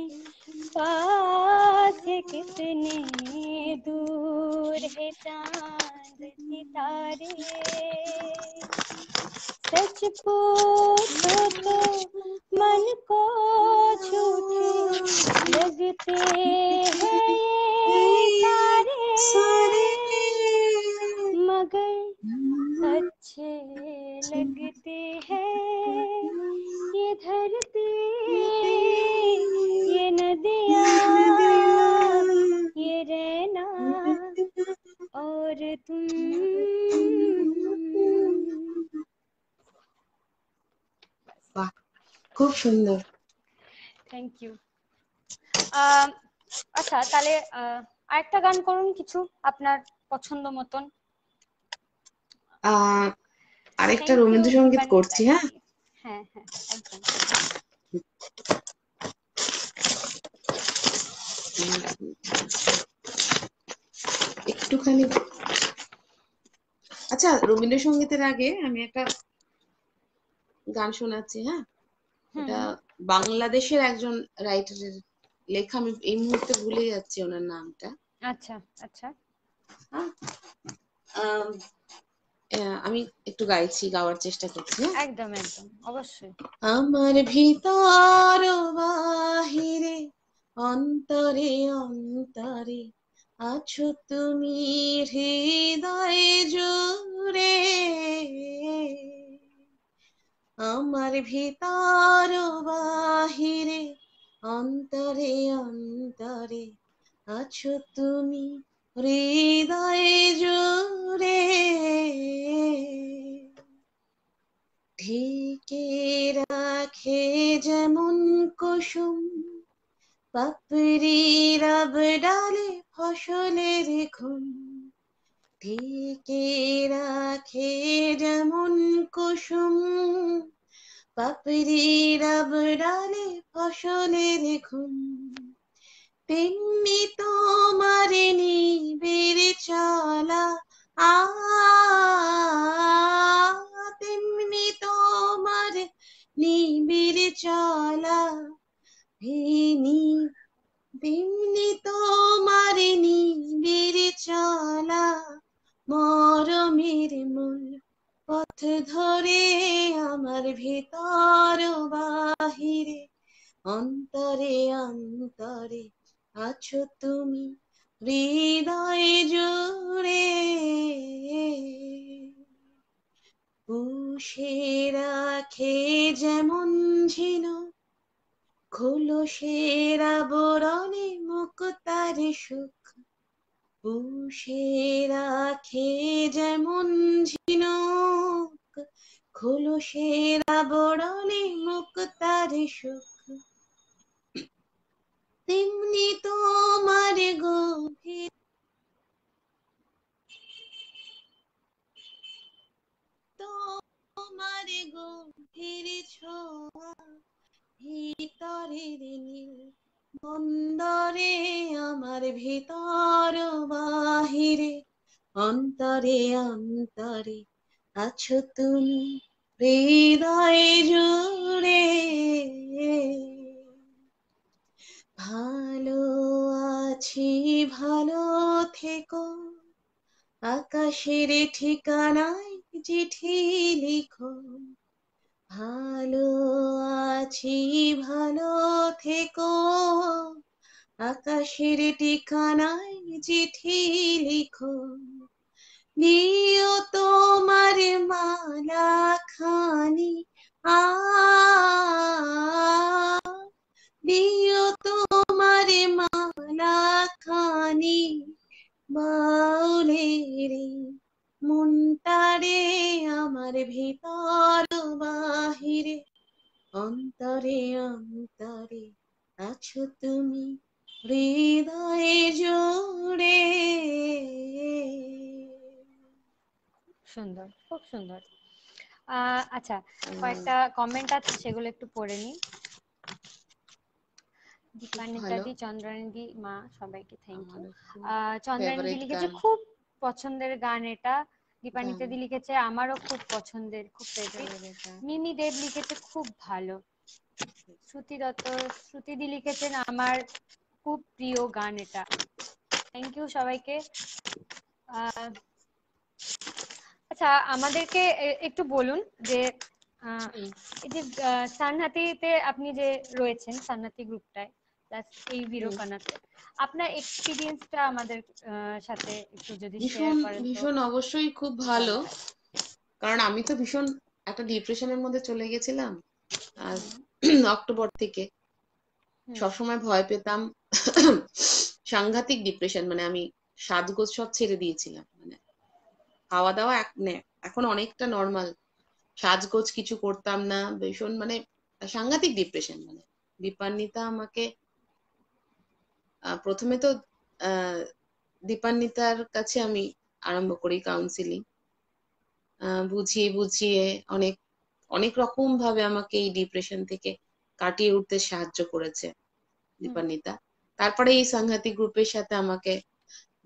पास है कितने दूर है चांद सितारे, सच पूछो तो मन को झूठे लगते हैं ये सारे, मगर अच्छे लगते हैं ये धरती ये नदियाँ, ये रहना और तुम। বাহ, খুব সুন্দর। Thank you. আচ্ছা, তাহলে আরেকটা গান করুন কিছু আপনার পছন্দ মতন। আরেকটা রবীন্দ্রসঙ্গীত করছি। হ্যাঁ হ্যাঁ হ্যাঁ, একদম। একটুখানি, আচ্ছা রবীন্দ্রসঙ্গীতের আগে আমি একটা গান শোনাচ্ছি। হ্যাঁ, এটা বাংলাদেশের একজন রাইটারের লেখা, আমি এই মুহূর্তে ভুলে যাচ্ছি ওনার নামটা। আচ্ছা আচ্ছা, আমি একটু গাওয়ার চেষ্টা করছি। একদম একদম, অবশ্যই। আমার ভিতর বাহিরে অন্তরে অন্তরে আছো তুমি হৃদয়ে জুড়ে, আমার ভিতর বাহিরে অন্তরে অন্তরে আছো তুমি হৃদয়ে জুড়ে, ঢেকে রাখে যেমন কুসুম পাপড়ির ডালে ফসলের ঘুম, ঢেকে রাখে যেমন কুসুম পাপড়ির ডালে ফসলের ঘুম, তেমনি তোমার নিবিড় চলা তেমনি তোমার নিবিড় চলা তেমনি তোমার নিবিড় চলা মরমের মূল পথ ধরে, আমার ভিতর বাহিরে অন্তরে অন্তরে আছো তুমি হৃদয়ে জুড়ে, পুষে রাখে যেমন ঝিনুক খোলসের আবরণে মুক্তার সুখ, পুষে রাখে যেমন ঝিনুক খোলসের আবরণে মুক্তার সুখ, তেমনি তোমার গভীর তোমার গভীর ছোঁয়া ভিতরের নীল বন্দরে, আমার ভিতর বাহিরে অন্তরে অন্তরে আছো তুমি হৃদয়ে জুড়ে, ভালো আছি ভালো থেকো আকাশের ঠিকানায় চিঠি লিখো, ভালো আছি ভালো থেকো আকাশের ঠিকানায় চিঠি লিখো, নিও তোমার মালা খানি, নিও তোমার মালা খানি, বাউলে রে মনটারে আমার ভিতর বাহিরে, অন্তরে অন্তরে আছো তুমি হৃদয়ে জুড়ে। সুন্দর, খুব সুন্দর। আচ্ছা, কয়েকটা কমেন্ট আছে, সেগুলো একটু পড়ে নিই। দীপান্বিতা ভালো, দি, চন্দ্রানী দি, মা, সবাইকে থ্যাংক ইউ। আমারও খুব চন্দ্রানী দি ফেভারিট লিখেছে গান। খুব পছন্দের গান এটা। দীপান্বিতা দি লিখেছে আমারও খুব পছন্দের, খুব ফেভারিট। মিমি দেব লিখেছে খুব ভালো। শ্রুতি দত্ত, শ্রুতি দি লিখেছেন আমার খুব প্রিয় গান এটা। থ্যাংক ইউ সবাইকে। আচ্ছা, আমাদেরকে একটু বলুন যে এই যে সানহাতিতে আপনি যে রয়েছেন, সানহাতি গ্রুপটায় প্লাস এই বিরোপানাতে, আপনার এক্সপিরিয়েন্সটা আমাদের সাথে একটু যদি শেয়ার ভীষণ করেন তো ভীষণ অবশ্যই খুব খুব ভালো, ভালো হয়। কারণ আমি তো ভীষণ একটা ডিপ্রেশনের মধ্যে চলে গেছিলাম। আর অক্টোবর থেকে সবসময় ভয় পেতাম, সাংঘাতিক ডিপ্রেশন, মানে আমি সাজগোজ সব ছেড়ে দিয়েছিলাম, মানে খাওয়া দাওয়া এখন অনেকটা নর্মাল, সাজগোজ কিছু করতাম না, ভীষণ মানে সাংঘাতিক ডিপ্রেশন। মানে দীপান্বিতা আমাকে প্রথমে তো দীপান্বিতার কাছে আমি আরম্ভ করি কাউন্সিলিং, বুঝিয়ে বুঝিয়ে অনেক অনেক রকম ভাবে আমাকে এই ডিপ্রেশন থেকে কাটিয়ে উঠতে সাহায্য করেছে দীপান্বিতা। তারপরে এই সাংঘাতিক গ্রুপের সাথে আমাকে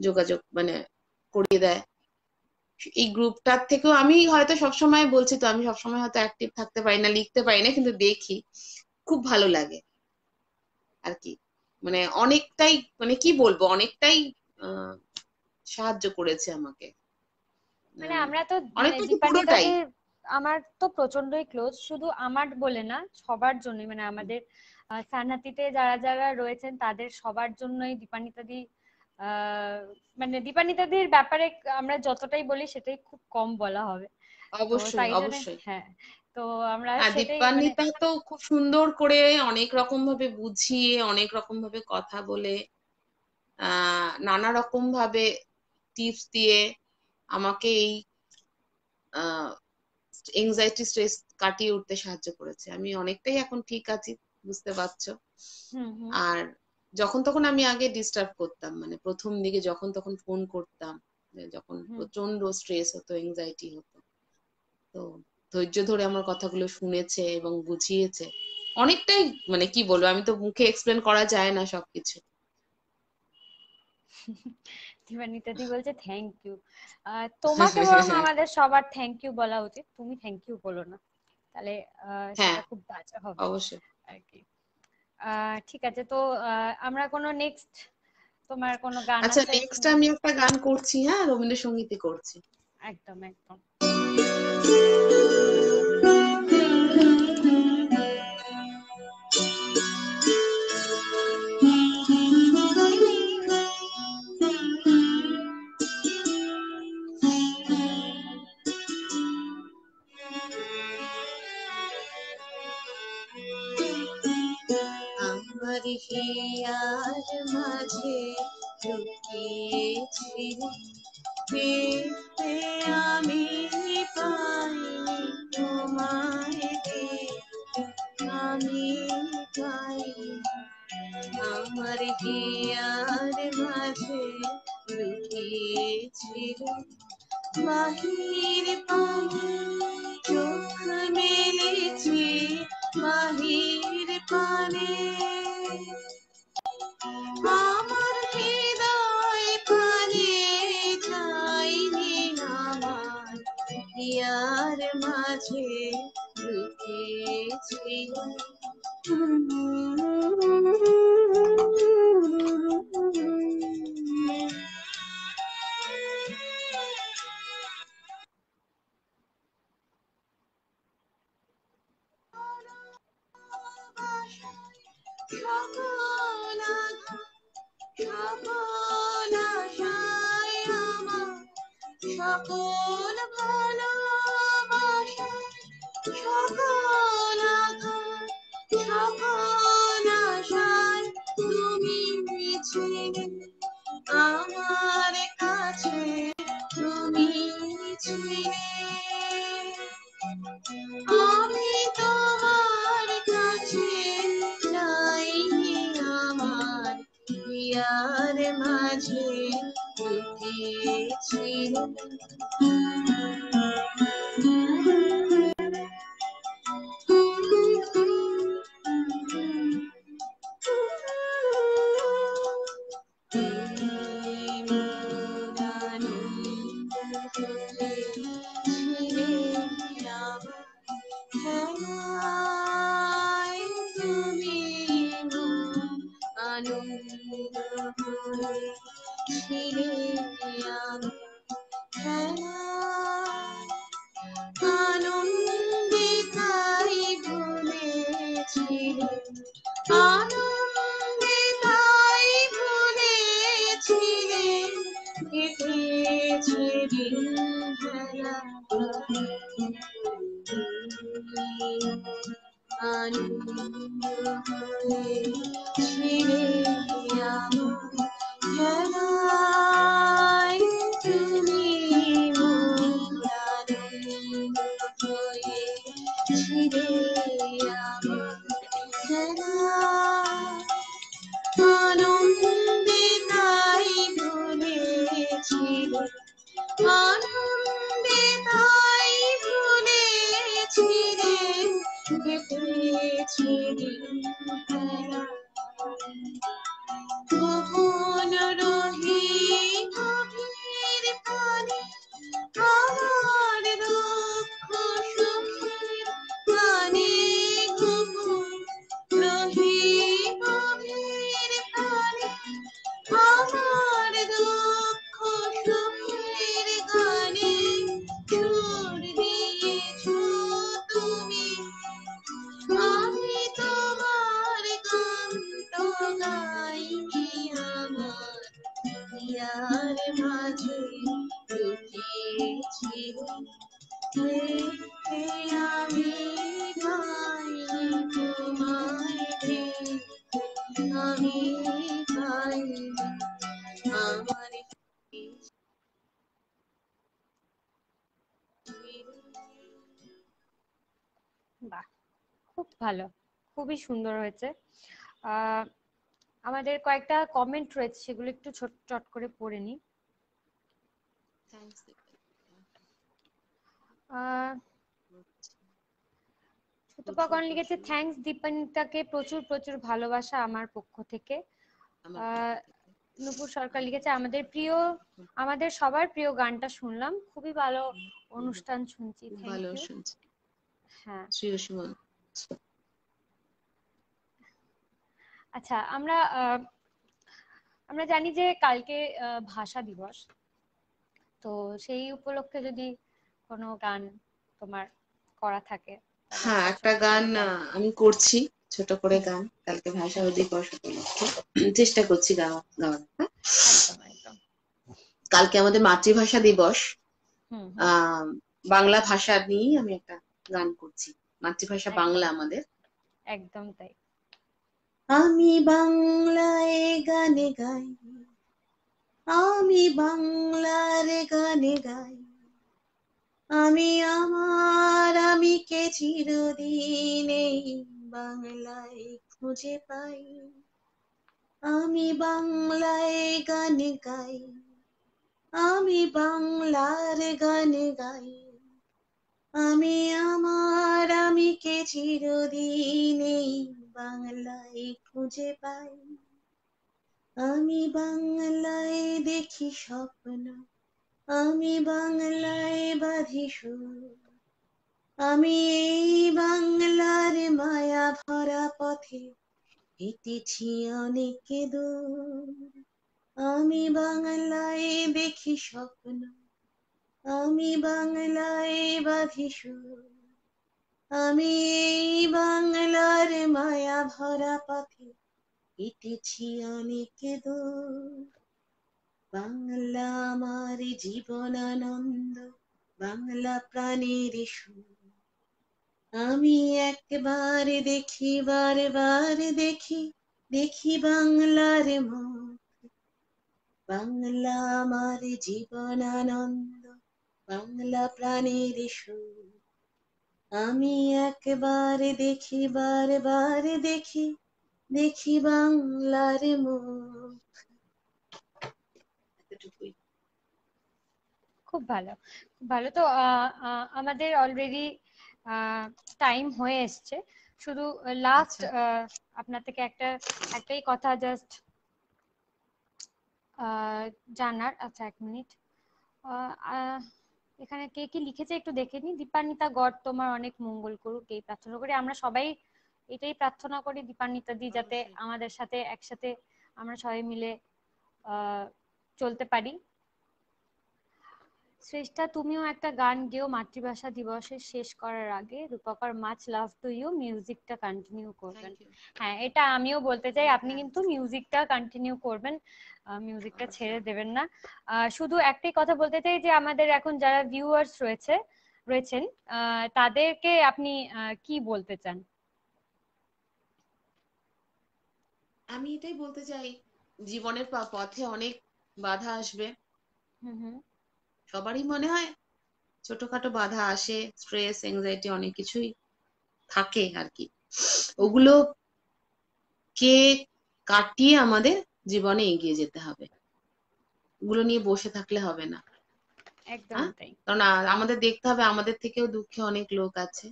যোগাযোগ মানে করিয়ে দেয়। এই গ্রুপটার থেকেও আমি হয়তো সবসময় বলছি তো, আমি সবসময় হয়তো অ্যাক্টিভ থাকতে পারি না, লিখতে পারি না, কিন্তু দেখি, খুব ভালো লাগে আর কি। মানে অনেকটাই, মানে কি বলবো, অনেকটাই সাহায্য করেছে আমাকে, মানে আমরা তো মানে অনেকটা কি পুরোটাই। দীপান্বিতাদের, আমার তো প্রচন্ডই ক্লোজ, শুধু আমার বলে না, সবার জন্য, মানে আমাদের সানহাতিতে যারা যারা রয়েছেন তাদের সবার জন্যই দীপান্বিতাদি, আহ মানে দীপান্বিতাদির ব্যাপারে আমরা যতটাই বলি সেটাই খুব কম বলা হবে। তো অবশ্যই তাই জন্য অবশ্যই। হ্যাঁ, তো আমরা আর সেটাই মানে দীপান্বিতা তো খুব সুন্দর করে অনেক রকম ভাবে বুঝিয়ে, অনেক রকম ভাবে কথা বলে, নানা রকম ভাবে টিপস দিয়ে আমাকে এই এংজাইটি স্ট্রেস কাটিয়ে উঠতে সাহায্য করেছে। আমি অনেকটাই এখন ঠিক আছি, বুঝতে পারছো। হুম হুম আর যখন তখন আমি আগে ডিস্টার্ব করতাম, মানে প্রথম দিকে যখন তখন ফোন করতাম, যখন হুম প্রচন্ড স্ট্রেস হতো, এংজাইটি হতো, তো ধৈর্য ধরে আমার কথাগুলো শুনেছে এবং বুঝিয়েছে অনেকটাই। মানে কি বলবো, আমি তো মুখে এক্সপ্লেন করা যায় না সবকিছু। দীপান্বিতাদি বলছে থ্যাংক ইউ। তোমাকে বরং আমাদের সবার থ্যাংক ইউ বলা উচিত, তুমি থ্যাংক ইউ বলো না, তাহলে হ্যাঁ, সেটা খুব বাজে হবে অবশ্যই। আর কি। ঠিক আছে, তো আমরা কোনো নেক্সট, তোমার কোনো গান আচ্ছা, আছে নেক্সট শুনবো? আমি একটা গান করছি, হ্যাঁ, রবীন্দ্রসঙ্গীতই করছি। একদম একদম। আমার হিয়ার মাঝে লুকিয়েছিল, পেতে আমি পাইনি তোমায়, আমি পাইনি। আমার হিয়ার মাঝে লুকিয়েছিল, বাহির পানে চোখ মেলেছি, বাহির পানে আমার হৃদয় পানে যাইনি, আমার হিয়ার মাঝে লুকিয়েছিল। সকল আশায় আমার সকল ভালোবাসা সকল আঘাত সকল আশায় তুমি ছিলে আমার কাছে তুমি ছিলে আমি তোমার কাছে চাই আমার হিয়ার মাঝে লুকিয়েছিল আনন্দে তাই ভুলেছিলে আনন্দে তাই ভুলেছিলে কেটেছে দিন খেলা আনন্দ হয়েছিলে আমার খেলায় তুমি ছিলে আমার খেলায় আনন্দে তাই ভুলেছিলে আনন্দে তাই ভুলেছিলে কেটেছে দিন কখন রহি গভীর প্রাণে আমার দুঃখ সুখের গানে কখন রহি গভীর প্রাণে আমার দুঃখ সুখের গানে সুর দিয়েছ তুমি আমি তোমার গান তো গাইনি আমার হিয়ার মাঝে লুকিয়েছিল আমি গাইনি তোমায় আমি গাইনি আমার বাহ, খুব ভালো, খুবই সুন্দর হয়েছে। আমাদের কয়েকটা কমেন্ট রয়েছে, সেগুলো একটু চট করে পড়ে নি। সুতপাকন লিখেছে, থ্যাঙ্কস দীপানিতাকে, প্রচুর প্রচুর ভালোবাসা আমার পক্ষ থেকে। নূপুর সরকার লিখেছে, আমাদের সবার প্রিয় গানটা শুনলাম, খুবই ভালো অনুষ্ঠান শুনছি। ভালো শুনছি। হ্যাঁ, শ্রীয়সীমা। আচ্ছা, আমরা জানি যে কালকে ভাষা দিবস, তো সেই উপলক্ষে যদি কোনো গান তোমার করা থাকে। হ্যাঁ, একটা গান আমি করছি, ছোট করে গান কালকে ভাষা দিবস উপলক্ষে চেষ্টা করছি গাওয়ার। কালকে আমাদের মাতৃভাষা দিবস, বাংলা ভাষা নিয়ে আমি একটা গান করছি, মাতৃভাষা বাংলা আমাদের। একদম তাই। আমি বাংলায় গানে গাই, আমি বাংলার গানে গাই, আমি কে চিরদিনে বাংলায় খুঁজে পাই। আমি বাংলায় গানে গাই, আমি বাংলার গানে গাই, আমি কে চিরদিনে বাংলায় খুঁজে পাই। আমি বাংলায় দেখি স্বপ্ন, আমি বাংলায় বাঁধি সুর, আমি এই বাংলার মায়া ভরা পথে হেঁটেছি অনেক দূর। আমি বাংলায় দেখি স্বপ্ন, আমি বাংলায় বাঁধি সুর, আমি এই বাংলার মায়া ভরা পথে কেটেছি অনেক দূর, বাংলা আমার জীবনানন্দ, বাংলা প্রাণের সুর। আমি একবার দেখি, বারবার দেখি, দেখি বাংলার মুখ। বাংলা আমার জীবনানন্দ, বাংলা প্রাণের সুর। আমি একবার দেখি, বারবার দেখি, দেখি বাংলার মুখ। এতটুকুই। খুব ভালো, খুব ভালো। তো আমাদের অলরেডি টাইম হয়ে এসছে। শুধু লাস্ট আপনার থেকে একটাই কথা জাস্ট জানার। আচ্ছা, এক মিনিট। এখানে কে কি লিখেছে একটু দেখে নি। দীপান্বিতা গড় তোমার অনেক মঙ্গল করুক, এই প্রার্থনা করি। আমরা সবাই এটাই প্রার্থনা করি দীপান্বিতা দি যাতে আমাদের সাথে একসাথে আমরা সবাই মিলে চলতে পারি। শ্রেষ্ঠা, তুমিও একটা গান গেও মাতৃভাষা দিবসের শেষ করার আগে। রূপকর, মাচ লাভ টু ইউ, মিউজিকটা কন্টিনিউ করবেন। হ্যাঁ, এটা আমিও বলতে চাই, আপনি কিন্তু মিউজিকটা কন্টিনিউ করবেন, মিউজিকটা ছেড়ে দেবেন না। শুধু একটাই কথা বলতে চাই যে আমাদের এখন যারা ভিউয়ার্স রয়েছেন তাদেরকে আপনি কি বলতে চান? আমি এটাই বলতে চাই, জীবনের পথে অনেক বাধা আসবে। সবারই মনে হয় ছোটখাটো বাধা আসে, স্ট্রেস, এংজাইটি অনেক কিছুই থাকে আর কি। ওগুলো কে কাটিয়ে আমাদের জীবনে এগিয়ে যেতে হবে, ওগুলো নিয়ে বসে থাকলে হবে না। একদম তাই। কারণ আমাদের দেখতে হবে আমাদের থেকেও দুঃখে অনেক লোক আছে।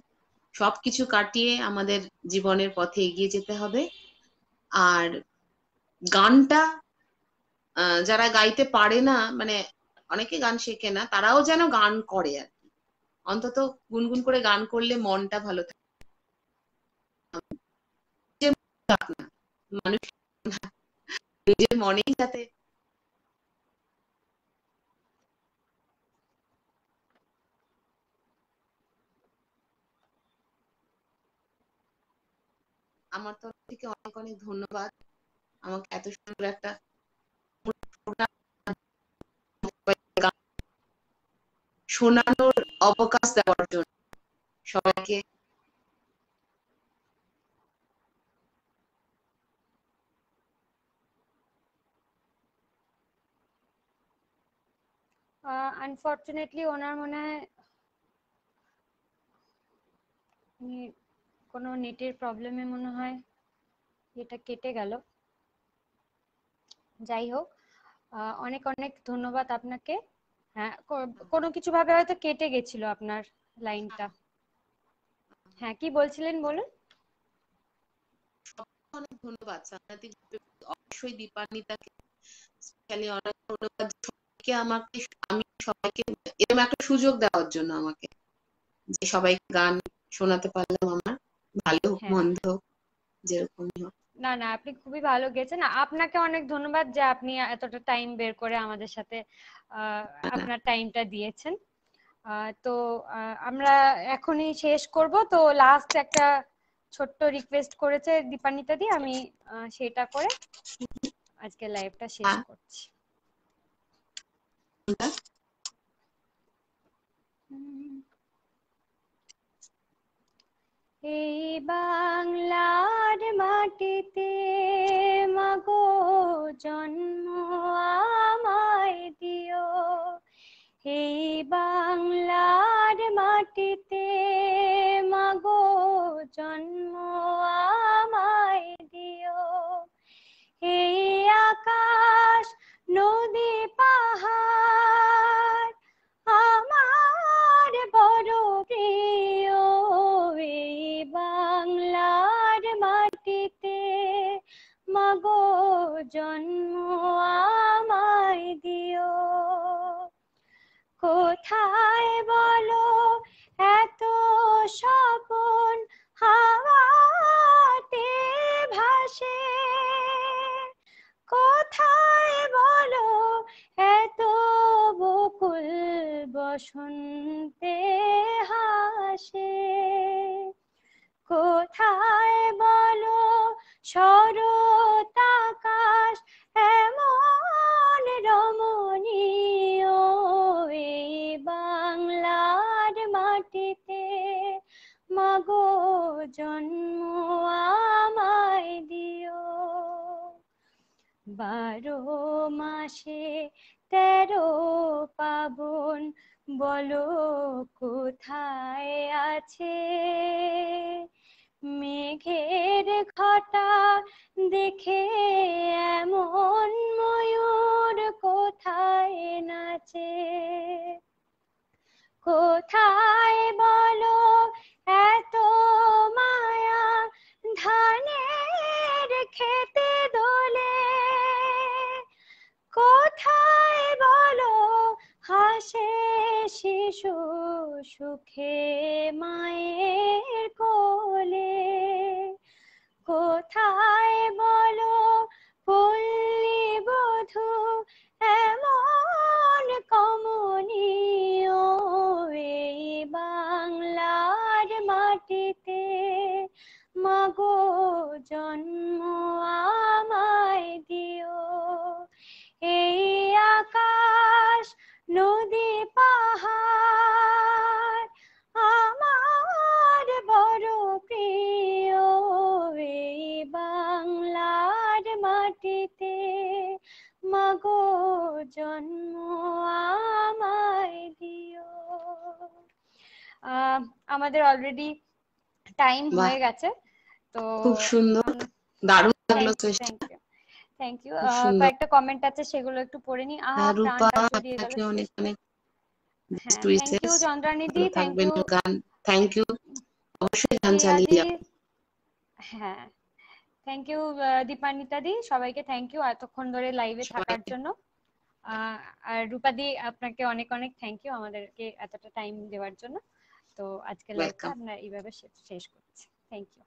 সবকিছু কাটিয়ে আমাদের জীবনের পথে এগিয়ে যেতে হবে। আর গানটা যারা গাইতে পারে না, মানে অনেকে গান শেখে না, তারাও যেন গান করে আর কি। অন্তত গুনগুন করে গান করলে মনটা ভালো থাকে। মানুষ নিজের মনেই যাতে আমার তরফ থেকে অনেক অনেক ধন্যবাদ আমাকে এত সুন্দর একটা শোনানোর অবকাশ দেওয়ার জন্য সবাইকে। আনফর্চুনেটলি ওনার মনে হয় কোনো নেটের প্রবলেমে মনে হয় এটা কেটে গেল। যাই হোক, অনেক অনেক ধন্যবাদ আপনাকে। হ্যাঁ, কোনো কিছু ভাবে হয়তো কেটে গেছিল আপনার লাইনটা। হ্যাঁ, কি বলছিলেন বলুন। অনেক ধন্যবাদ সানাতি, অবশ্যই দীপান্বিতাকে স্পেশালি অনেক ধন্যবাদ সবাইকে, আমাকে আমি সবাইকে এরকম একটা সুযোগ দেওয়ার জন্য, আমাকে যে সবাইকে গান শোনাতে পারলাম, আমার ভালো হোক মন্দ হোক যেরকমই হোক। না না, আপনি খুবই ভালো গেছেন। আপনাকে অনেক ধন্যবাদ যে আপনি এতটা টাইম বের করে আমাদের সাথে আপনার টাইমটা দিয়েছেন। তো আমরা এখনই শেষ করব। তো লাস্ট একটা ছোট্ট রিকোয়েস্ট করেছে দীপান্বিতা দি, আমি সেটা করে আজকে লাইভটা শেষ করছি। এই বাংলার মাটিতে মাগো জন্ম আমায় দিও, এই বাংলার মাটিতে মাগো জন্ম আমায় দিও, এই আকাশ নদী পাহাড় আমার বড় প্রিয়, এই বাংলার মাটিতে মাগো জন্ম আমায় দিও। কোথায় বলো এত স্বপন হাওয়াতে ভাসে, কোথায় বলো এত বকুল বসন্তে হাসে, কোথায় বলো শরৎ 12 মাসে 13 পাবন, বলো কোথায় আছে? মেঘের ঘটা দেখে এমন ময়ূর কোথায় নাচে? কোথায় বলো এত মায়া ধানের খেতে দোলে? কোথায় বলো হাসে শিশু সুখে মায়ের কোলে? কোথায় বলো পল্লী বধূ এমন কমনীয় এই বাংলার মাটিতে? মাগো জন্ম আমায় দিও। এই আকাশ নদী পাহাড় আমার বড় প্রিয়, এই বাংলার মাটিতে মাগো জন্ম আমায় দিও। আমাদের অলরেডি টাইম হয়ে গেছে, তো খুব সুন্দর, দারুণ লাগলো। Thank you. খুব সুন্দর। কয়েকটা কমেন্ট আছে, সেগুলো একটু পড়ে নি। রূপা, প্রাণটা জড়িয়ে গেল। আপনাকে অনেক অনেক হ্যাঁ, থ্যাংক ইউ চন্দ্রানিধি, থ্যাংক ইউ। গান, থ্যাংক ইউ, অবশ্যই গান চালিয়ে যাবেন। হ্যাঁ, থ্যাংক ইউ দীপান্বিতা দি, সবাইকে থ্যাংক ইউ এতক্ষণ ধরে লাইভে থাকার জন্য। আর রূপাদি, আপনাকে অনেক অনেক থ্যাংক ইউ আমাদেরকে এতটা টাইম দেওয়ার জন্য। তো আজকে লাইভটা আমরা এইভাবে শেষ করছি। Thank you.